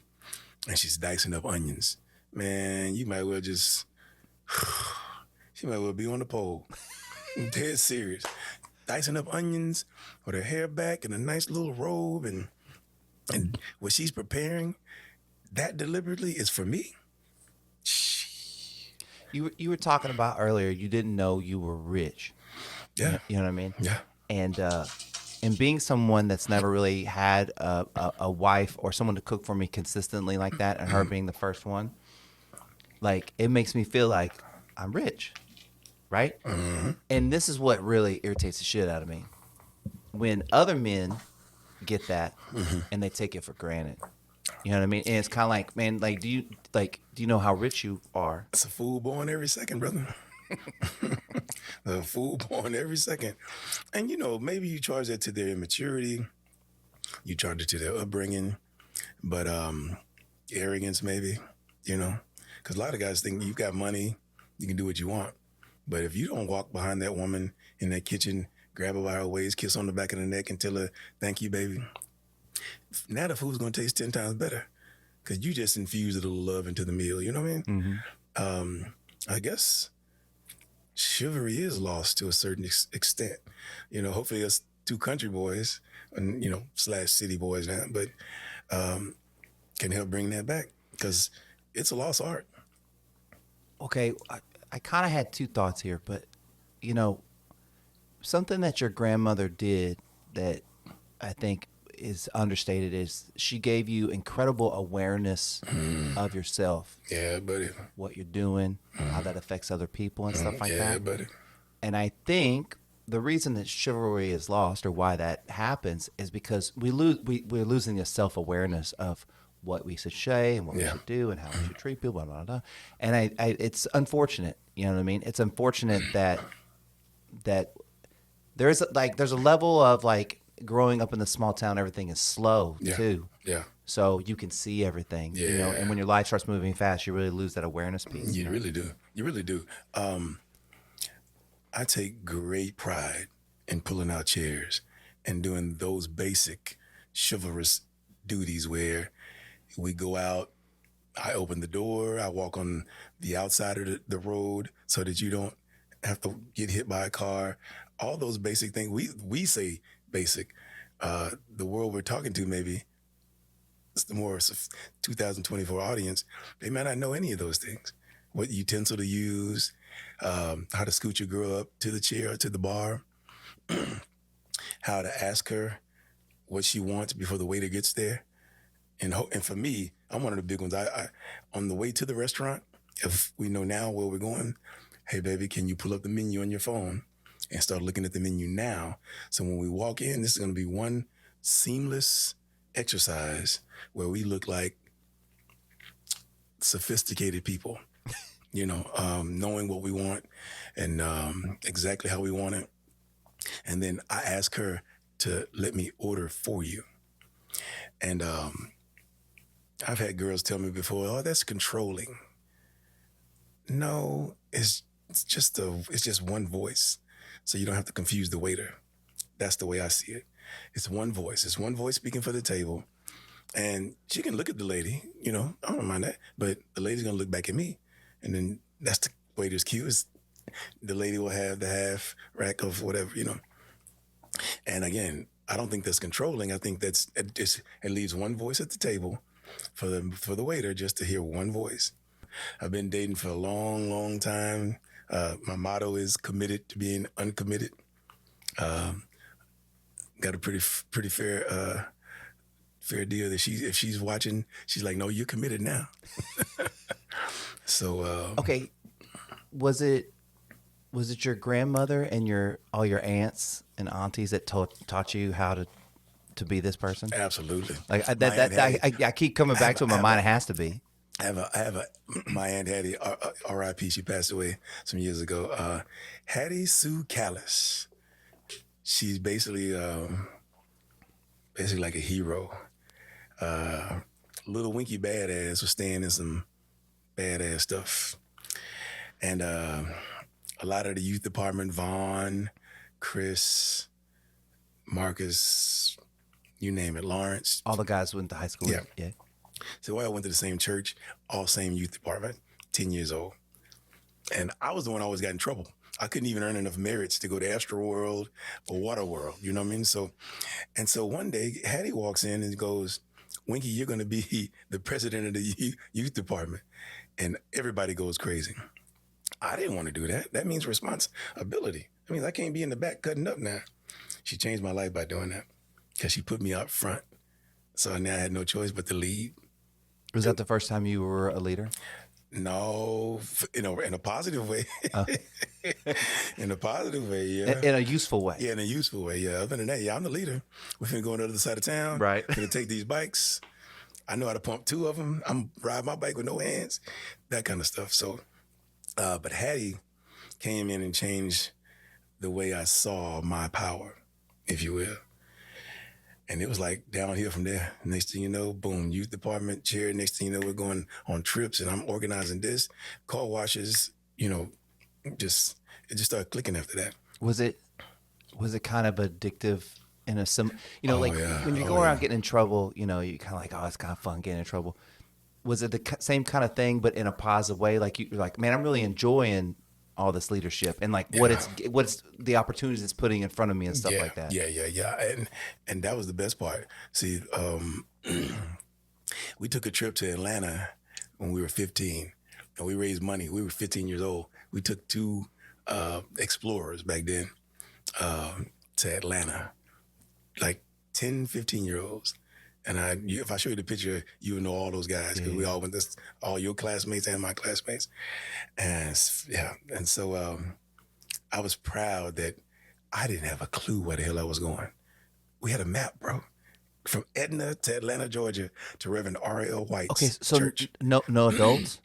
and she's dicing up onions. Man, you might well just she might well be on the pole. I'm dead serious. Dicing up onions with her hair back and a nice little robe, and what she's preparing, that deliberately is for me. You were talking about earlier. You didn't know you were rich. Yeah. You know what I mean? Yeah. And being someone that's never really had a wife or someone to cook for me consistently like that, and her being the first one, like it makes me feel like I'm rich, right? Mm-hmm. And this is what really irritates the shit out of me when other men get that and they take it for granted. You know what I mean? And it's kind of like, man, like, do you know how rich you are? It's a fool born every second, brother. A fool born every second. And, maybe you charge that to their immaturity. You charge it to their upbringing. But arrogance, maybe, Because a lot of guys think you've got money, you can do what you want. But if you don't walk behind that woman in that kitchen, grab her by her waist, kiss on the back of the neck, and tell her, thank you, baby. Now the food's going to taste 10 times better because you just infused a little love into the meal. You know what I mean? Mm-hmm. I guess chivalry is lost to a certain extent. Hopefully us two country boys and, / city boys now, but can help bring that back because it's a lost art. Okay, I kind of had two thoughts here, but, something that your grandmother did that I think is understated is she gave you incredible awareness of yourself. Yeah, buddy. What you're doing, how that affects other people and stuff like that. Yeah, buddy. And I think the reason that chivalry is lost or why that happens is because we're losing the self-awareness of what we should say and what we should do and how we should treat people, blah, blah, blah. And it's unfortunate, you know what I mean? It's unfortunate that there's a level of like growing up in the small town, everything is slow too. Yeah. So you can see everything, and when your life starts moving fast, you really lose that awareness piece. You really do. You really do. I take great pride in pulling out chairs and doing those basic chivalrous duties where we go out, I open the door, I walk on the outside of the road so that you don't have to get hit by a car. All those basic things, we say basic. The world we're talking to, maybe it's the more 2024 audience, they might not know any of those things. What utensil to use, how to scoot your girl up to the chair or to the bar, how to ask her what she wants before the waiter gets there. And for me, I'm one of the big ones. I on the way to the restaurant, if we know now where we're going, hey baby, can you pull up the menu on your phone and start looking at the menu now? So when we walk in, this is going to be one seamless exercise where we look like sophisticated people, knowing what we want and exactly how we want it. And then I ask her to let me order for you. And I've had girls tell me before, oh, that's controlling. No, it's just one voice. So you don't have to confuse the waiter. That's the way I see it. It's one voice. It's one voice speaking for the table. And she can look at the lady, I don't mind that. But the lady's going to look back at me. And then that's the waiter's cue is the lady will have the half rack of whatever, And again, I don't think that's controlling. I think it leaves one voice at the table for the waiter just to hear one voice. I've been dating for a long, long time. My motto is committed to being uncommitted. Got a pretty fair deal that if she's watching, she's like, no, you're committed now. So okay, was it your grandmother and all your aunts and aunties that taught you how to be this person? Absolutely. Like I keep coming back to it in my mind. It has to be. My Aunt Hattie, R.I.P. She passed away some years ago. Hattie Sue Callis. She's basically basically like a hero. Little Winky badass was staying in some badass stuff. And a lot of the youth department, Vaughn, Chris, Marcus, you name it, Lawrence. All the guys went to high school. Yeah. So I went to the same church, all same youth department, 10 years old. And I was the one who always got in trouble. I couldn't even earn enough merits to go to Astro World or Water World, you know what I mean? So one day, Hattie walks in and goes, Winky, you're going to be the president of the youth department. And everybody goes crazy. I didn't want to do that. That means responsibility. I mean, I can't be in the back cutting up now. She changed my life by doing that because she put me out front. So now I had no choice but to lead. Was that the first time you were a leader? No, in a positive way. In a positive way, yeah. In a useful way. Yeah, in a useful way, yeah. Other than that, yeah, I'm the leader. We're finna go on the other side of town. Right. We're gonna take these bikes. I know how to pump 2 of them. I'm riding my bike with no hands, that kind of stuff. So, but Hattie came in and changed the way I saw my power, if you will. And it was like downhill from there. Next thing you know, boom, youth department chair. Next thing you know, we're going on trips and I'm organizing this. Car washes, it just started clicking after that. Was it kind of addictive in a when you go around getting in trouble, you kind of like, oh, it's kind of fun getting in trouble. Was it the same kind of thing, but in a positive way? Like you're like, man, I'm really enjoying all this leadership and like what's the opportunities it's putting in front of me and stuff like that. Yeah. And that was the best part. See, we took a trip to Atlanta when we were 15 and we raised money. We were 15 years old. We took 2 explorers back then to Atlanta, like 10, 15-year-olds. And if I show you the picture, you would know all those guys because we all went to all your classmates and my classmates. And so I was proud that I didn't have a clue where the hell I was going. We had a map, bro, from Edna to Atlanta, Georgia, to Reverend R.L. White's church. No adults,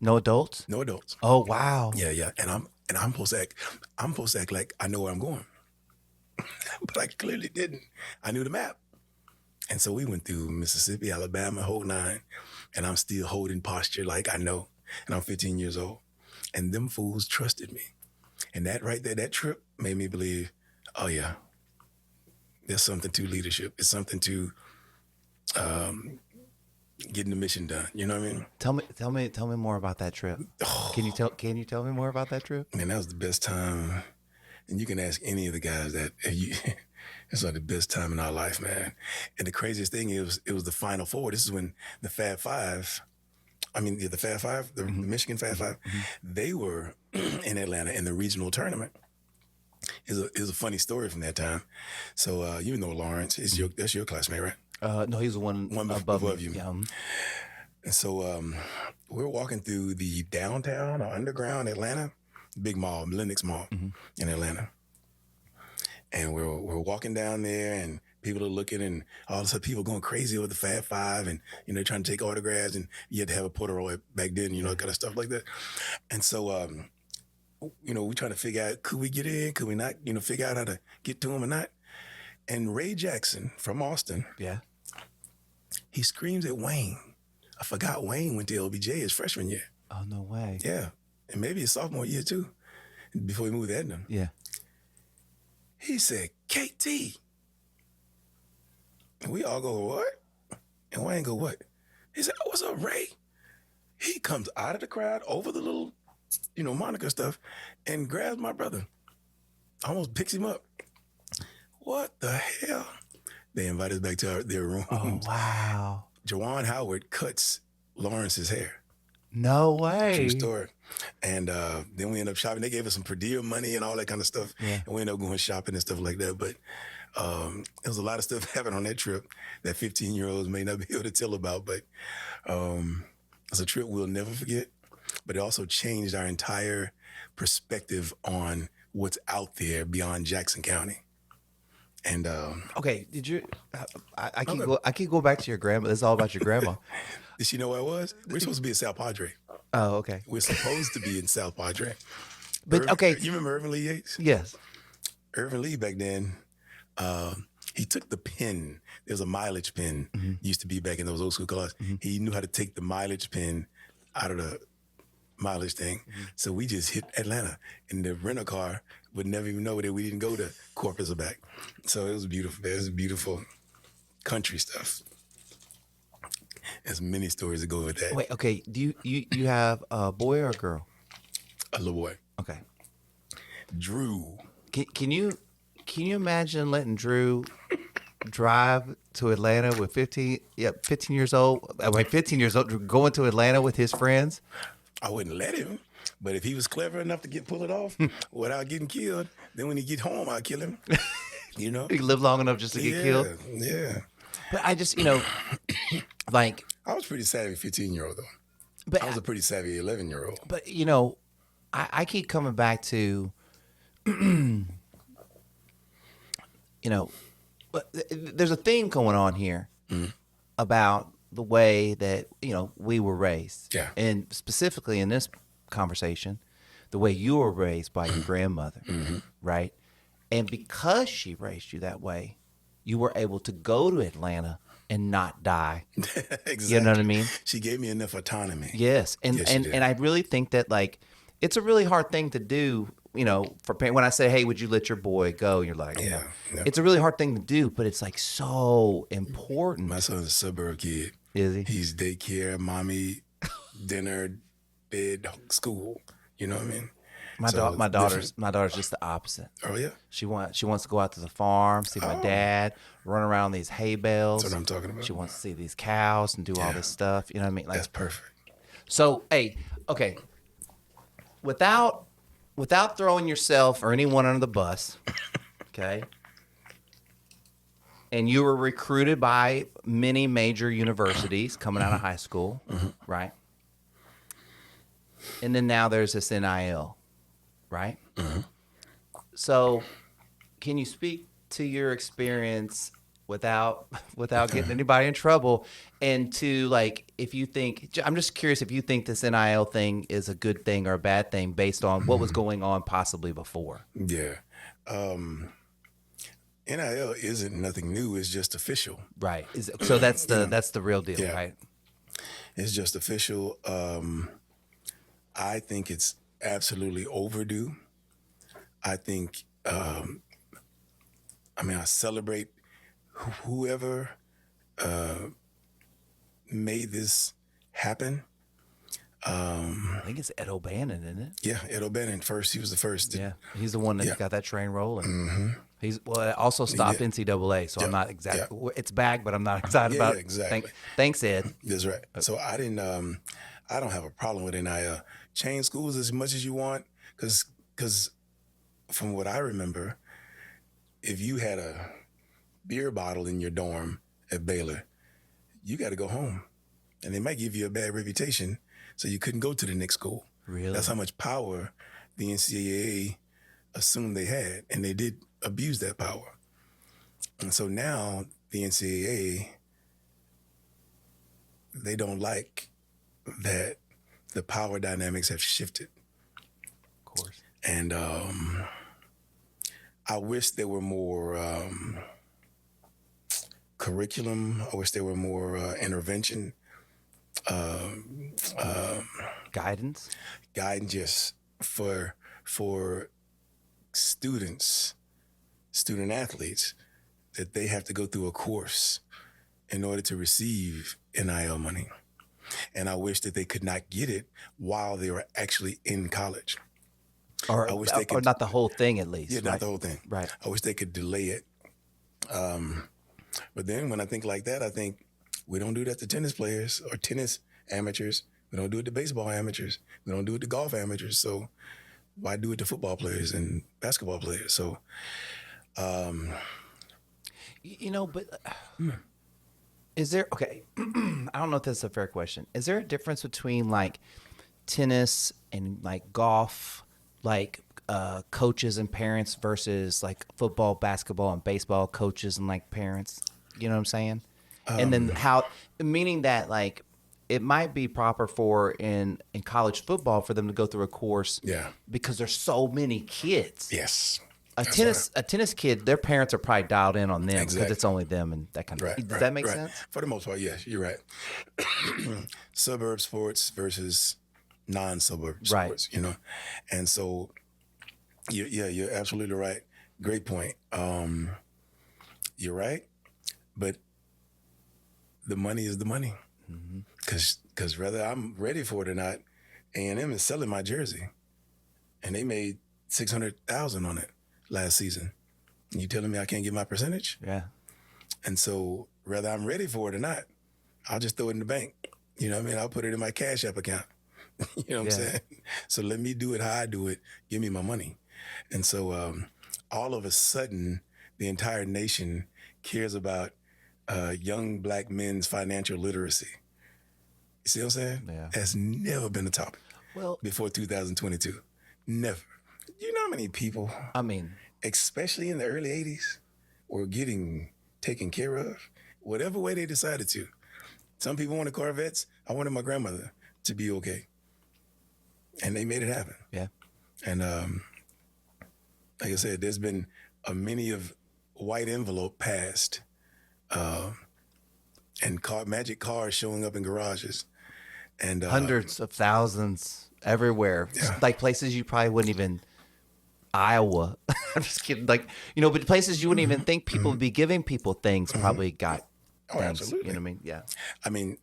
no adults, no adults. Oh wow, yeah. And I'm supposed to act like I know where I'm going, but I clearly didn't. I knew the map. And so we went through Mississippi, Alabama, whole 9, and I'm still holding posture like I know, and I'm 15 years old. And them fools trusted me. And that right there, that trip made me believe, oh yeah, there's something to leadership. It's something to getting the mission done. You know what I mean? Tell me more about that trip. Oh. Can you tell me more about that trip? Man, that was the best time. And you can ask any of the guys that it's like the best time in our life, man. And the craziest thing is, it was the Final Four. This is when the Fab Five, the Michigan Fab Five, they were in Atlanta in the regional tournament. It was a funny story from that time. So you know Lawrence, that's your classmate, right? No, he's the one above you. Yeah. And so we're walking through the downtown or underground Atlanta, big mall, Lenox Mall in Atlanta. And we're walking down there and people are looking and all of a sudden people going crazy with the Fab Five and, trying to take autographs and you had to have a Polaroid back then, kind of stuff like that. And so, we trying to figure out, could we get in? Could we not, figure out how to get to him or not? And Ray Jackson from Austin, he screams at Wayne. I forgot Wayne went to LBJ his freshman year. Oh, no way. Yeah. And maybe his sophomore year too, before he moved to Edna. Yeah. He said, KT. And we all go, what? And Wayne go, what? He said, oh, what's up, Ray? He comes out of the crowd over the little, moniker stuff and grabs my brother. Almost picks him up. What the hell? They invite us back to their room. Oh, wow. Jawan Howard cuts Lawrence's hair. No way. True story. And then we ended up shopping. They gave us some per diem money and all that kind of stuff. Yeah. And we ended up going shopping and stuff like that. But there was a lot of stuff happened on that trip that 15-year-olds may not be able to tell about. But it's a trip we'll never forget. But it also changed our entire perspective on what's out there beyond Jackson County. And okay, did you? I can go back to your grandma. It's all about your grandma. Did she know where I was? We're supposed to be in South Padre. Oh, okay. We're supposed to be in South Padre. But okay, you remember Irvin Lee Yates? Yes. Irvin Lee back then He took the pen. There's a mileage pen. Used to be back in those old school cars. He knew how to take the mileage pen out of the mileage thing. So we just hit Atlanta, and the rental car would never even know that we didn't go to Corpus or back. So it was beautiful. There's beautiful country stuff. There's many stories that go with that. Wait, okay. Do you have a boy or a girl? A little boy, Okay. Drew. Can you imagine letting Drew drive to Atlanta with 15 years old? Wait, 15 years old, going to Atlanta with his friends? I wouldn't let him, but if he was clever enough to pull it off without getting killed, then when he get home, I'll kill him. You know, He lived long enough just to get killed. Yeah. But I just, like, I was pretty savvy 15-year-old though. but I was a pretty savvy 11-year-old. But I keep coming back to, but there's a theme going on here about the way that we were raised. Yeah. And specifically in this conversation, the way you were raised by your grandmother, right? And because she raised you that way, you were able to go to Atlanta and not die. Exactly. You know what I mean? She gave me enough autonomy. Yes, and Yes, she did. and I really think that like it's a really hard thing to do. For when I say, "Hey, would you let your boy go?" You're like, Yeah. It's a really hard thing to do, but it's like so important. My son's a suburb kid. Is he? He's daycare, mommy, dinner, bed, school. You know what I mean? My So my it's daughter's different. just the opposite. Oh yeah, She wants to go out to the farm, see my dad, run around these hay bales. that's what I'm talking about. She wants to see these cows and do all Yeah. this stuff. You know what I mean? Like, That's perfect. so, hey, okay. Without throwing yourself or anyone under the bus, okay? And you were recruited by many major universities coming out of high school, right? And then now there's this NIL, right? So, can you speak to your experience without getting anybody in trouble, and to like, if you think, I'm just curious if you think this NIL thing is a good thing or a bad thing based on what was going on possibly before. Yeah. NIL isn't nothing new. It's just official. Right. So that's the real deal, Yeah. right? It's just official. I think it's absolutely overdue. I think, I celebrate whoever made this happen. I think it's Ed O'Bannon, isn't it? Yeah, Ed O'Bannon first. He was the first. Yeah, he's the one that Yeah. got that train rolling. It also stopped NCAA, so I'm not exactly. It's back, but I'm not excited Yeah, about it. exactly. Thanks, Ed. That's right. So I didn't. I don't have a problem with NIL. Change schools as much as you want, because from what I remember, if you had a beer bottle in your dorm at Baylor, you got to go home, and they might give you a bad reputation, so you couldn't go to the next school. Really? That's how much power the NCAA assumed they had, and they did abuse that power. And so now the NCAA, they don't like that the power dynamics have shifted. Of course. And I wish there were more curriculum. I wish there were more intervention. Guidance. Guidance just for student athletes, that they have to go through a course in order to receive NIL money. And I wish that they could not get it while they were actually in college. Or, I wish they or could- not the whole thing, at least. Yeah, right? not the whole thing. Right. I wish they could delay it. But then when I think like that, I think we don't do that to tennis players or tennis amateurs. We don't do it to baseball amateurs. We don't do it to golf amateurs. So why do it to football players and basketball players? So, But is there, okay, I don't know if that's a fair question. Is there a difference between like tennis and like golf, like coaches and parents versus like football, basketball, and baseball coaches and like parents? You know what I'm saying? And then meaning that like it might be proper for in college football for them to go through a course Yeah. because there's so many kids. yes. tennis kid, their parents are probably dialed in on them because Exactly. it's only them and that kind of. Does that make sense? For the most part, yes, you're right. Suburb sports versus non-suburb sports, you know, and so you're absolutely right. Great point. You're right, but the money is the money. Because whether I'm ready for it or not, A&M is selling my jersey, and they made $600,000 on it last season. You telling me I can't get my percentage? Yeah. And so whether I'm ready for it or not, I'll just throw it in the bank. You know what I mean? I'll put it in my Cash App account. You know what I'm saying? So let me do it how I do it. Give me my money. And so all of a sudden, the entire nation cares about young black men's financial literacy. You see what I'm saying? Yeah. Has never been a topic before 2022. Never. You know how many people, I mean, especially in the early 80s, were getting taken care of, whatever way they decided to. Some people wanted Corvettes. I wanted my grandmother to be okay. And they made it happen. Yeah. And like I said, there's been a many of white envelope passed and magic cars showing up in garages. And hundreds of thousands everywhere. Yeah. Like places you probably wouldn't even, Iowa. I'm just kidding. Like, you know, but places you wouldn't even think people would be giving people things probably got things. Absolutely. You know what I mean? Yeah. I mean,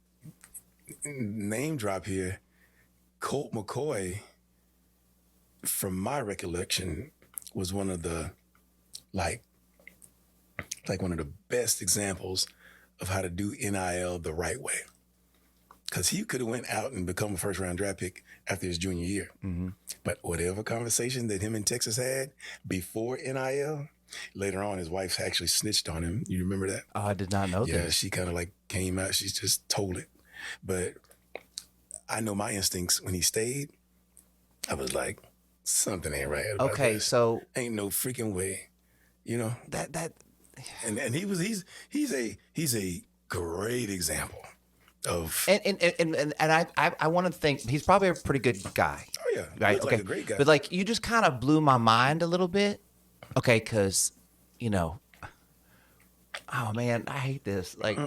name drop here, Colt McCoy, from my recollection, was one of the, like one of the best examples of how to do NIL the right way. Because he could have went out and become a first-round draft pick after his junior year. But whatever conversation that him and Texas had before NIL, later on his wife actually snitched on him. You remember that? Oh, I did not know Yeah, this. she kind of like came out. She just told it. But I know my instincts when he stayed. I was like, something ain't right about Okay, this. so Ain't no freaking way, you know. that And he's a great example of. and I want to think he's probably a pretty good guy. Oh yeah, Right. looks Okay. like a great guy. But like you just kind of blew my mind a little bit. Okay, because you know, oh man, I hate this. Like,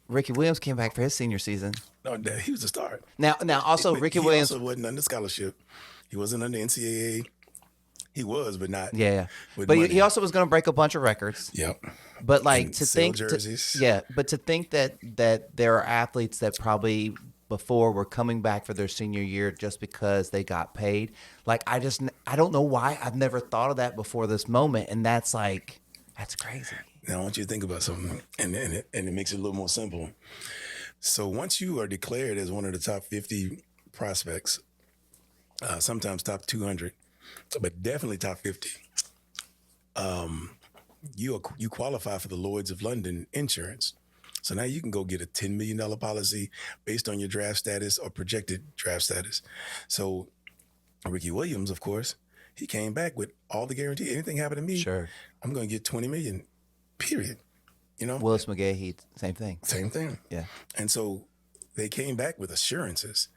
Ricky Williams came back for his senior season. No, he was a star. Now also But Ricky he Williams. also wasn't under scholarship. He wasn't under NCAA. He was, but not. Yeah. with But money. he also was going to break a bunch of records. Yep. But like And to sell think, jerseys. but to think that there are athletes that probably before were coming back for their senior year just because they got paid. Like I don't know why I've never thought of that before this moment, and that's crazy. Now I want you to think about something, and it makes it a little more simple. So once you are declared as one of the top 50 prospects, sometimes top 200, but definitely top 50, you qualify for the Lloyd's of London insurance. So now you can go get a $10 million policy based on your draft status or projected draft status. So Ricky Williams, of course, he came back with all the guarantee. Anything happened to me, Sure. I'm going to get $20 million, period. You know? Willis McGahee, same thing. Same thing. Yeah. And so they came back with assurances.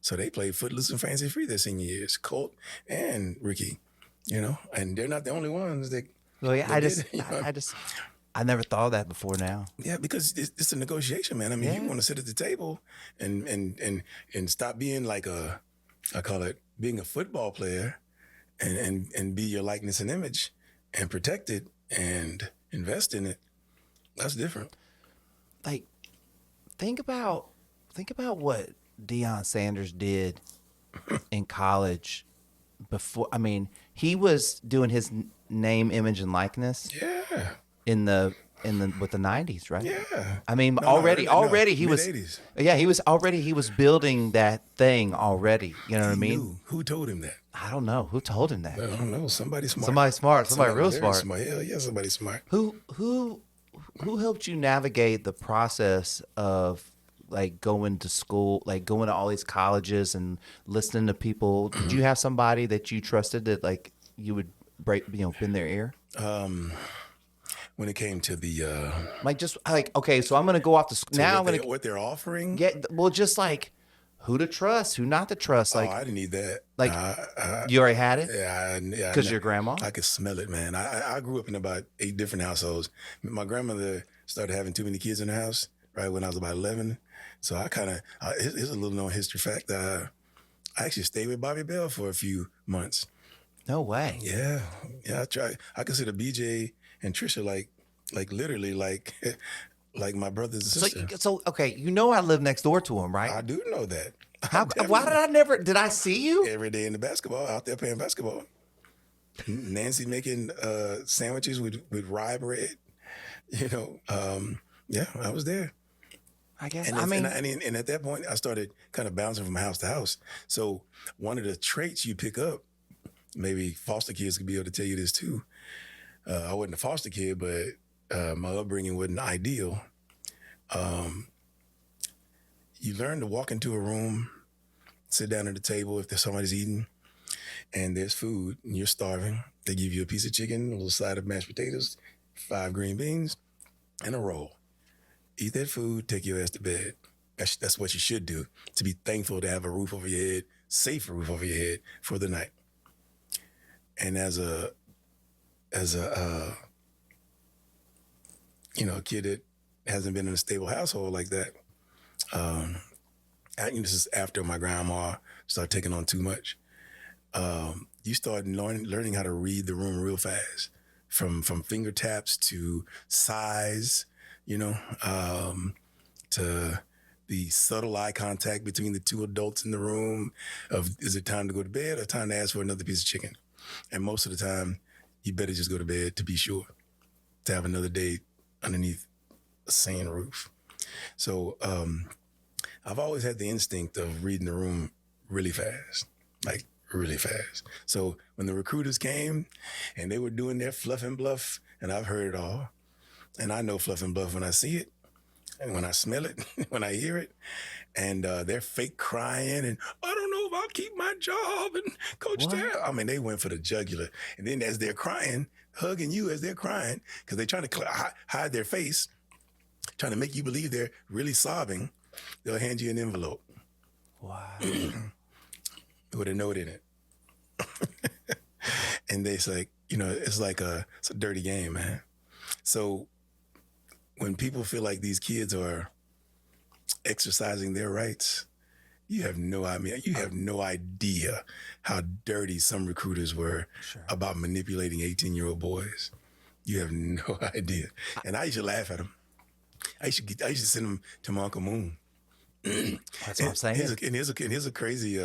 So they played footloose and fancy free their senior years, Colt and Ricky, you know, and they're not the only ones that. Well, yeah, that I never thought of that before now. Yeah, because it's a negotiation, man. I mean, you want to sit at the table and stop being like I call it being a football player and be your likeness and image and protect it and invest in it. That's different. Like, think about what Deion Sanders did in college before. I mean, he was doing his name, image, and likeness. Yeah. In the with the 90s, right? Yeah. I mean, No, already he was. mid-80s. Yeah, he was building that thing already. You know what I He mean? knew. Who told him that? I don't know who told him that. I don't know. Somebody smart. Somebody smart. Somebody real very smart. Hell yeah, somebody smart. Who helped you navigate the process of like going to school, like going to all these colleges and listening to people? Did you have somebody that you trusted that like you would bend their ear? When it came to the Like just like, okay, so I'm gonna go off to school now. what they're offering. Yeah, well, just like who to trust, who not to trust. Like, I didn't need that. Like, you already had it? Yeah. Because your grandma? I could smell it, man. I grew up in about 8 different households. My grandmother started having too many kids in the house, right, when I was about 11. So I kind of, here's a little known history fact. I actually stayed with Bobby Bell for a few months. No way. Yeah. I tried. I consider BJ and Trisha like literally like my brothers and sisters. So okay, I live next door to him, right? I do know that. Why did I see you? Every day in the basketball, out there playing basketball. Nancy making sandwiches with rye bread. Yeah, I was there. I guess. And at that point, I started kind of bouncing from house to house. So one of the traits you pick up, maybe foster kids could be able to tell you this too. I wasn't a foster kid, but my upbringing wasn't ideal. You learn to walk into a room, sit down at the table if there's somebody's eating, and there's food, and you're starving. They give you a piece of chicken, a little side of mashed potatoes, 5 green beans, and a roll. Eat that food, take your ass to bed. That's what you should do, to be thankful to have a roof over your head, safe roof over your head for the night. And as a kid that hasn't been in a stable household like that, this is after my grandma started taking on too much. You start learning how to read the room real fast, from finger taps to size, to the subtle eye contact between the 2 adults in the room of, is it time to go to bed or time to ask for another piece of chicken? And most of the time, you better just go to bed to be sure, to have another day underneath a sane roof. So I've always had the instinct of reading the room really fast, like really fast. So when the recruiters came and they were doing their fluff and bluff, and I've heard it all, and I know fluff and bluff when I see it, and when I smell it, when I hear it, and they're fake crying, and I don't know if I'll keep my job, and Coach Dale. I mean, they went for the jugular. And then as they're crying, hugging you as they're crying, because they're trying to hide their face, trying to make you believe they're really sobbing, they'll hand you an envelope. Wow. With a note in it. And it's like, it's a dirty game, man. So when people feel like these kids are exercising their rights, you have no idea how dirty some recruiters were about manipulating 18-year-old boys. You have no idea. And I used to laugh at them. I used to send them to my Uncle Moon. That's what I'm saying. Here's a crazy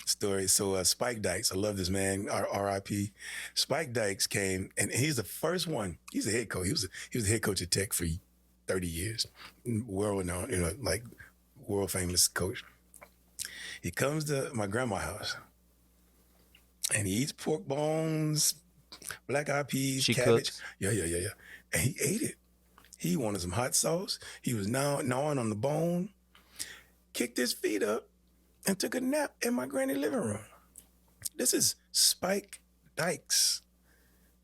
story. So Spike Dykes, I love this man, R.I.P. Spike Dykes came, and he's the first one. He's a head coach. He was the head coach at Tech for 30 years. World-renowned, like world-famous coach. He comes to my grandma's house, and he eats pork bones, black-eyed peas, she cabbage. Cooks. Yeah. And he ate it. He wanted some hot sauce. He was gnawing on the bone, kicked his feet up, and took a nap in my granny living room. This is Spike Dykes.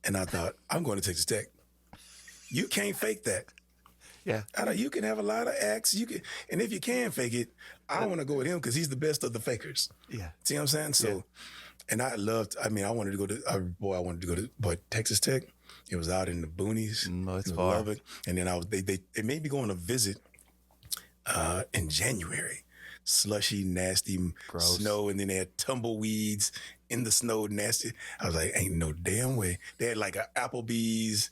And I thought, I'm going to Texas Tech. You can't fake that. Yeah. You can have a lot of acts. And if you can fake it, I want to go with him because he's the best of the fakers. Yeah. See what I'm saying? So, and I wanted to go to Texas Tech. It was out in the boonies. No, it's far. Lubbock. And then they made me go on a visit in January. Slushy, nasty gross snow, and then they had tumbleweeds in the snow, nasty. I was like, ain't no damn way. They had like an Applebee's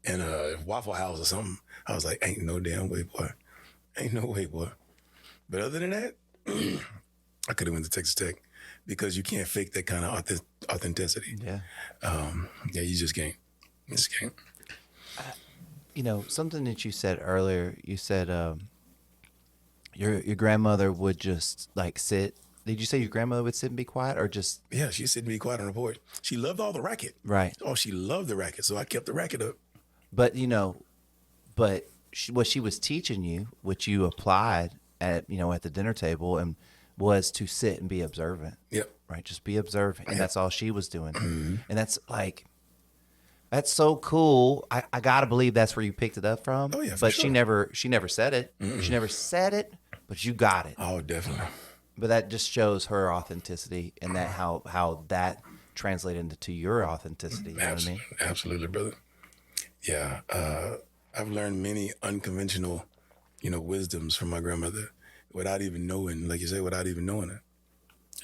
and a Waffle House or something. I was like, ain't no damn way, boy. Ain't no way, boy. But other than that, I could have went to Texas Tech because you can't fake that kind of authenticity. Yeah. You just can't. You just can't. Something that you said earlier, you said your grandmother would just like sit. Did you say your grandmother would sit and be quiet or just? Yeah, she'd sit and be quiet on the porch. She loved all the racket. Right. Oh, she loved the racket. So I kept the racket up. But, what she was teaching you, which you applied at the dinner table, and was to sit and be observant. Yep. Right. Just be observant. And that's all she was doing. Mm-hmm. And that's so cool. I got to believe that's where you picked it up from. Oh, yeah. But sure. she never said it. Mm-mm. She never said it, but you got it. Oh, definitely. But that just shows her authenticity and that how that translated into your authenticity. You know what I mean? Absolutely, brother. Yeah. I've learned many unconventional, wisdoms from my grandmother without even knowing, like you say, without even knowing it.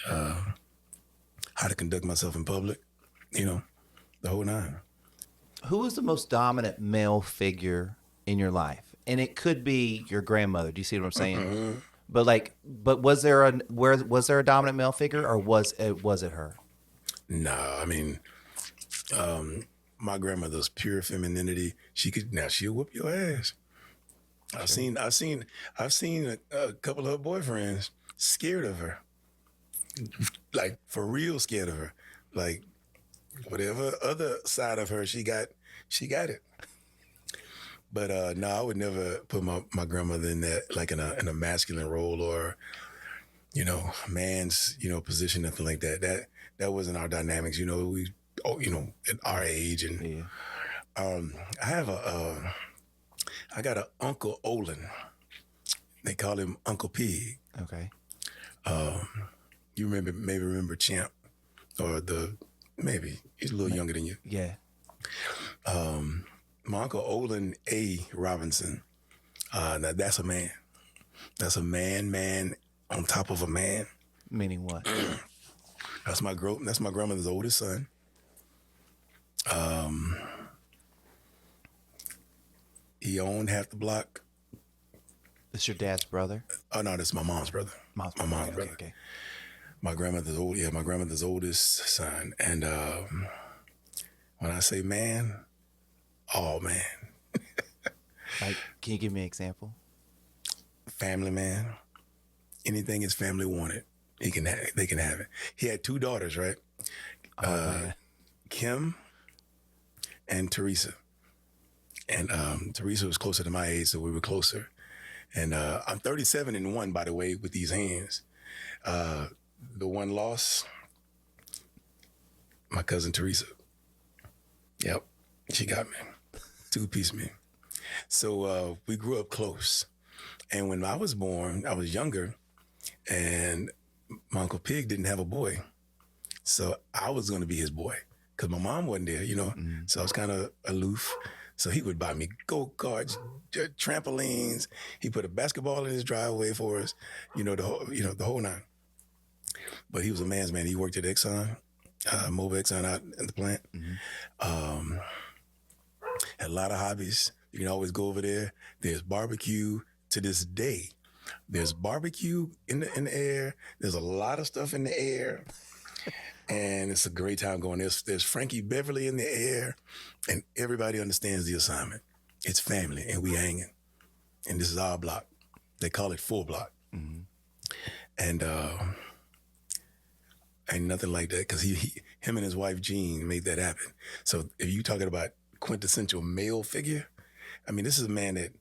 How to conduct myself in public, the whole nine. Who was the most dominant male figure in your life? And it could be your grandmother. Do you see what I'm saying? Mm-hmm. But was there a dominant male figure, or was it her? No, I mean, my grandmother's pure femininity. She'll whoop your ass. I've seen a couple of her boyfriends scared of her, like for real scared of her, like whatever other side of her she got it. But no, I would never put my grandmother in that, like in a masculine role or, man's, position, nothing like that. That wasn't our dynamics. At our age. And I got an Uncle Olin. They call him Uncle Pig. Okay. You maybe remember Champ, or maybe he's a little younger than you. Yeah. My Uncle Olin A. Robinson. Now that's a man. That's a man on top of a man. Meaning what? That's my grandmother's oldest son. He owned half the block. It's your dad's brother? Oh no, that's my mom's brother. My mom's brother. Okay. My grandmother's oldest son. And when I say man, oh man. Like, can you give me an example? Family man. Anything his family wanted, they can have it. He had 2 daughters, right? Kim and Teresa. And Teresa was closer to my age, so we were closer. And I'm 37-1, by the way, with these hands. The one loss, my cousin Teresa. Yep, she got me. 2-piece me. So we grew up close. And when I was born, I was younger, and my Uncle Pig didn't have a boy. So I was going to be his boy because my mom wasn't there, So I was kind of aloof. So he would buy me go-karts, trampolines. He put a basketball in his driveway for us, the whole nine. But he was a man's man. He worked at Exxon, Mobil Exxon out in the plant. Mm-hmm. Had a lot of hobbies. You can always go over there. There's barbecue to this day. There's barbecue in the air. There's a lot of stuff in the air. And it's a great time going. There's Frankie Beverly in the air, and everybody understands the assignment. It's family, and we hanging. And this is our block. They call it 4 block. Mm-hmm. And ain't nothing like that, because him and his wife Jean made that happen. So if you talking about quintessential male figure, I mean, this is a man that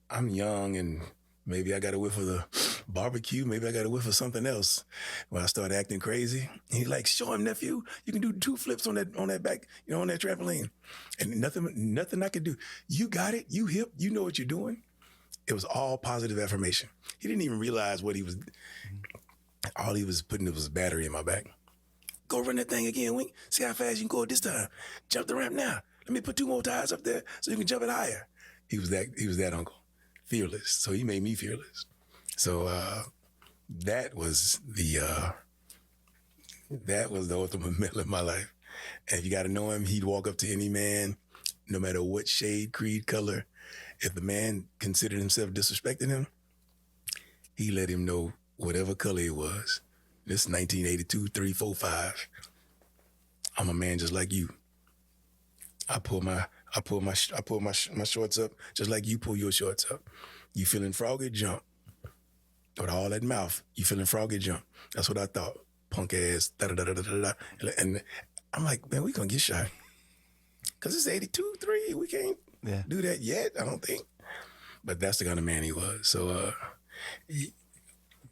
I'm young and maybe I got a whiff of the barbecue. Maybe I got a whiff of something else. When I started acting crazy, he's like, "Show him, nephew. You can do 2 flips on that back, on that trampoline, and nothing I could do. You got it. You hip. You know what you're doing." It was all positive affirmation. He didn't even realize what he was. All he was putting was battery in my back. Go run that thing again, Wink. See how fast you can go this time. Jump the ramp now. Let me put 2 more tires up there so you can jump it higher. He was that uncle. Fearless. So he made me fearless. So that was the ultimate medal in my life. And if you got to know him, he'd walk up to any man, no matter what shade, creed, color. If the man considered himself disrespecting him, he let him know whatever color it was. This 1982, 3, 4, 5. I'm a man just like you. I pull my shorts up just like you pull your shorts up. You feeling froggy? Jump. With all that mouth, you feeling froggy? Jump. That's what I thought. Punk ass. Da-da-da-da-da-da. And I'm like, man, we gonna get shot. Because it's 82, 3. We can't do that yet, I don't think. But that's the kind of man he was. So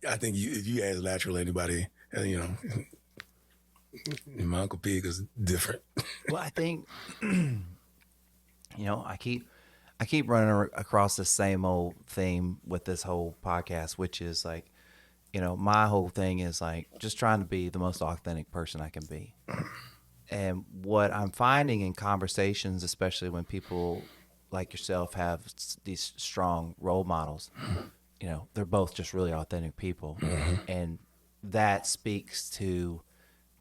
I think if you ask lateral anybody, my Uncle Pig is different. Well, I think, I keep running across the same old theme with this whole podcast, which is like, my whole thing is like just trying to be the most authentic person I can be. And what I'm finding in conversations, especially when people like yourself have these strong role models, they're both just really authentic people. And that speaks to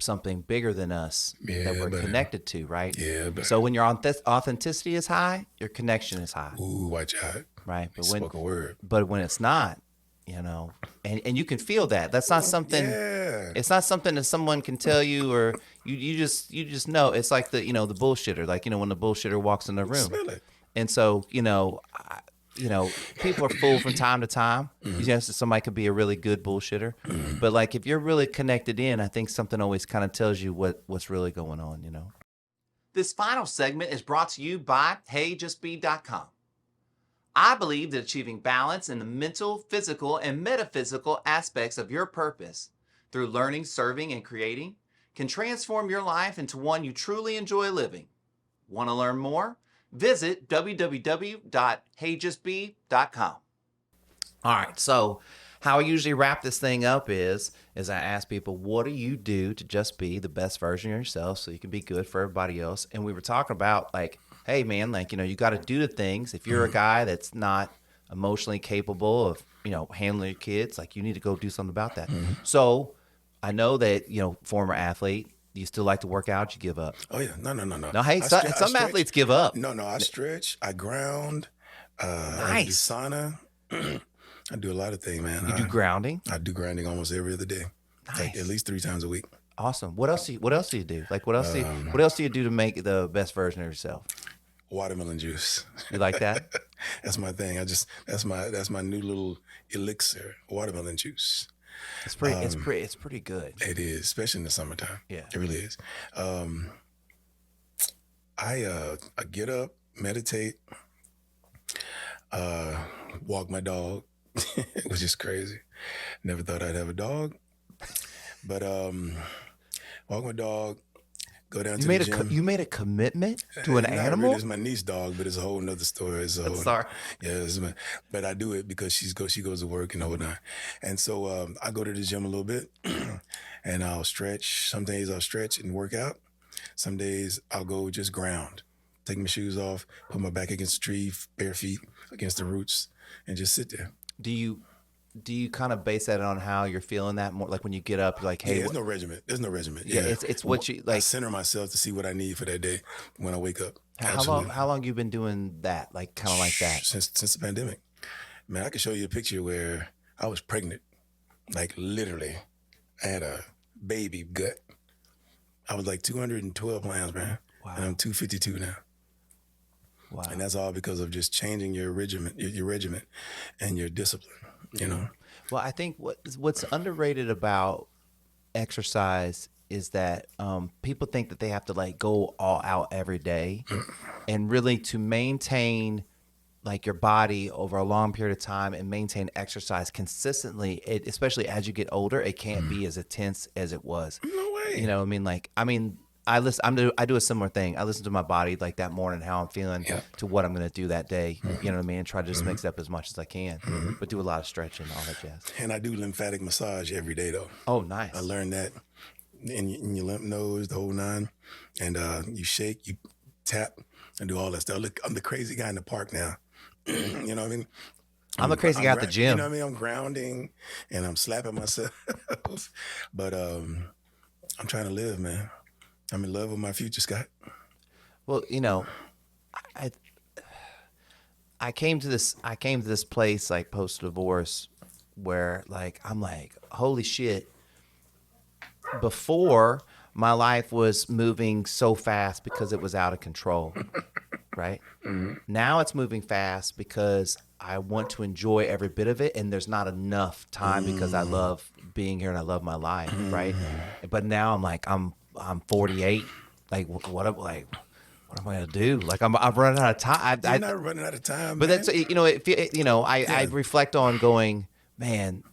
something bigger than us that we're connected to, right? Yeah. So when your authenticity is high, your connection is high. Ooh, watch out. Right. Spoke a word. But when it's not, and you can feel that. That's not something. Yeah. It's not something that someone can tell you, or you just know. It's like the the bullshitter. Like when the bullshitter walks in the room. Smell it. And so people are fooled from time to time. Somebody could be a really good bullshitter, but like if you're really connected in, I think something always kind of tells you what's really going on. This final segment is brought to you by HeyJustBe.com. I believe that achieving balance in the mental, physical, and metaphysical aspects of your purpose through learning, serving, and creating can transform your life into one you truly enjoy living. Want to learn more? Visit www.heyjustbe.com. All right, so how I usually wrap this thing up is I ask people, what do you do to just be the best version of yourself so you can be good for everybody else? And we were talking about like, hey man, like, you got to do the things. If you're a guy that's not emotionally capable of, handling your kids, like you need to go do something about that. So I know that, former athlete, you still like to work out, you give up. Oh yeah. No. No, hey, some athletes give up. No, I stretch, I ground, Nice. I do sauna. I do a lot of things, man. You do grounding? I do grounding almost every other day. Nice. Like at least 3 times a week. Awesome. What else do you do? Like what else do you do to make the best version of yourself? Watermelon juice. You like that? That's my thing. That's my new little elixir. Watermelon juice. It's pretty good. It is, especially in the summertime. Yeah. It really is. I get up, meditate, walk my dog, which is crazy. Never thought I'd have a dog, but walk my dog, go down to the gym. You made a commitment to an animal? Really, it's my niece's dog, but it's a whole nother story. Sorry. Yeah, but I do it because she goes to work and the whole nine. And so I go to the gym a little bit and I'll stretch. Some days I'll stretch and work out. Some days I'll go just ground, take my shoes off, put my back against the tree, bare feet against the roots, and just sit there. Do you kind of base that on how you're feeling that more? Like when you get up, you're like, hey, there's no regiment. There's no regiment. Yeah, it's what you like. I center myself to see what I need for that day when I wake up. How long you been doing that? Like kind of like that since the pandemic. Man, I can show you a picture where I was pregnant, like literally. I had a baby gut. I was like 212 pounds, man. Wow. And I'm 252 now. Wow. And that's all because of just changing your regiment and your discipline, Well, I think what's underrated about exercise is that people think that they have to like go all out every day, and really to maintain like your body over a long period of time and maintain exercise consistently, especially as you get older, it can't be as intense as it was. No way. I do a similar thing. I listen to my body like that morning, how I'm feeling to what I'm going to do that day. You know what I mean? And try to just mix up as much as I can, but do a lot of stretching, all that jazz. And I do lymphatic massage every day though. Oh, nice. I learned that in your lymph nodes, the whole nine. And you shake, you tap, and do all that stuff. Look, I'm the crazy guy in the park now. You know what I mean? I'm the crazy guy at the gym. You know what I mean? I'm grounding and I'm slapping myself. But I'm trying to live, man. I'm in love with my future, Scott. Well, I came to this place like post divorce where like I'm like, holy shit. Before, my life was moving so fast because it was out of control. Right? Mm-hmm. Now it's moving fast because I want to enjoy every bit of it, and there's not enough time because I love being here and I love my life, right? But now I'm like I'm 48. Like what am I gonna do? Like I'm running out of time. You're not running out of time. But man. that's I reflect on going, man.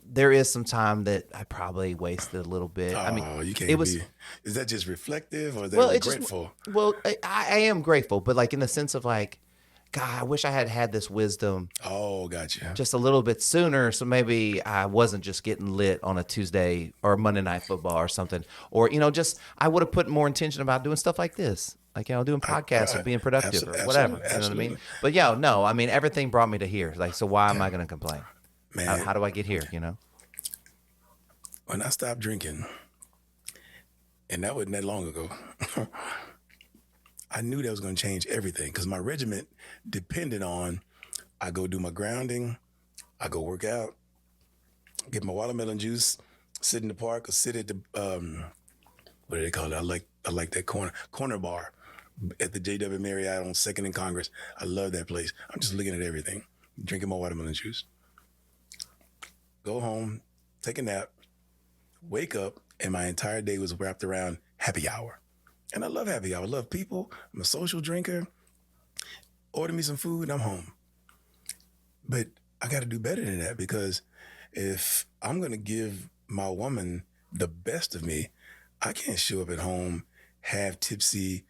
There is some time that I probably wasted a little bit. Oh, I mean, you can't be. Is that just reflective or is that regretful? I am grateful, but like in the sense of like, God, I wish I had had this wisdom Oh, gotcha. just a little bit sooner, so maybe I wasn't just getting lit on a Tuesday or Monday Night Football or something. Or, just I would have put more intention about doing stuff like this. Like, doing podcasts or being productive or whatever. You know what I mean? But yeah, no, I mean, everything brought me to here. Like, so why am I going to complain? Man, How do I get here, when I stopped drinking, and that wasn't that long ago, I knew that was going to change everything because my regiment depended on I go do my grounding, I go work out, get my watermelon juice, sit in the park or sit at the, what do they call it? I like that corner bar at the JW Marriott on 2nd and Congress. I love that place. I'm just looking at everything, drinking my watermelon juice. Go home, take a nap, wake up, and my entire day was wrapped around happy hour. And I love happy hour. I love people. I'm a social drinker. Order me some food and I'm home. But I got to do better than that because if I'm going to give my woman the best of me, I can't show up at home half tipsy,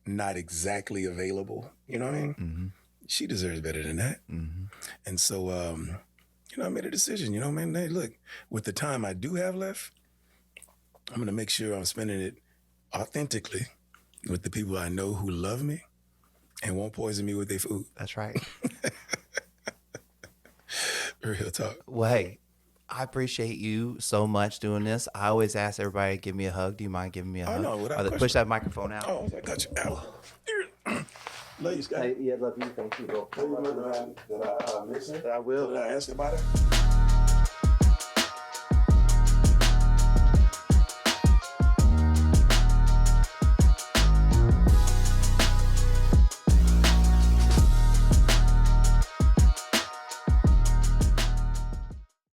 not exactly available. You know what I mean? Mm-hmm. She deserves better than that. Mm-hmm. And so, I made a decision, man, hey, look, with the time I do have left, I'm going to make sure I'm spending it authentically with the people I know who love me and won't poison me with their food. That's right. Real talk. Well, hey, I appreciate you so much doing this. I always ask everybody to give me a hug. Do you mind giving me a hug? No, without question. Push that microphone out. Oh, I got you. Ow. Love you, Scott. Yeah, love you. Thank you. That I missed it? I will. Did I ask about it?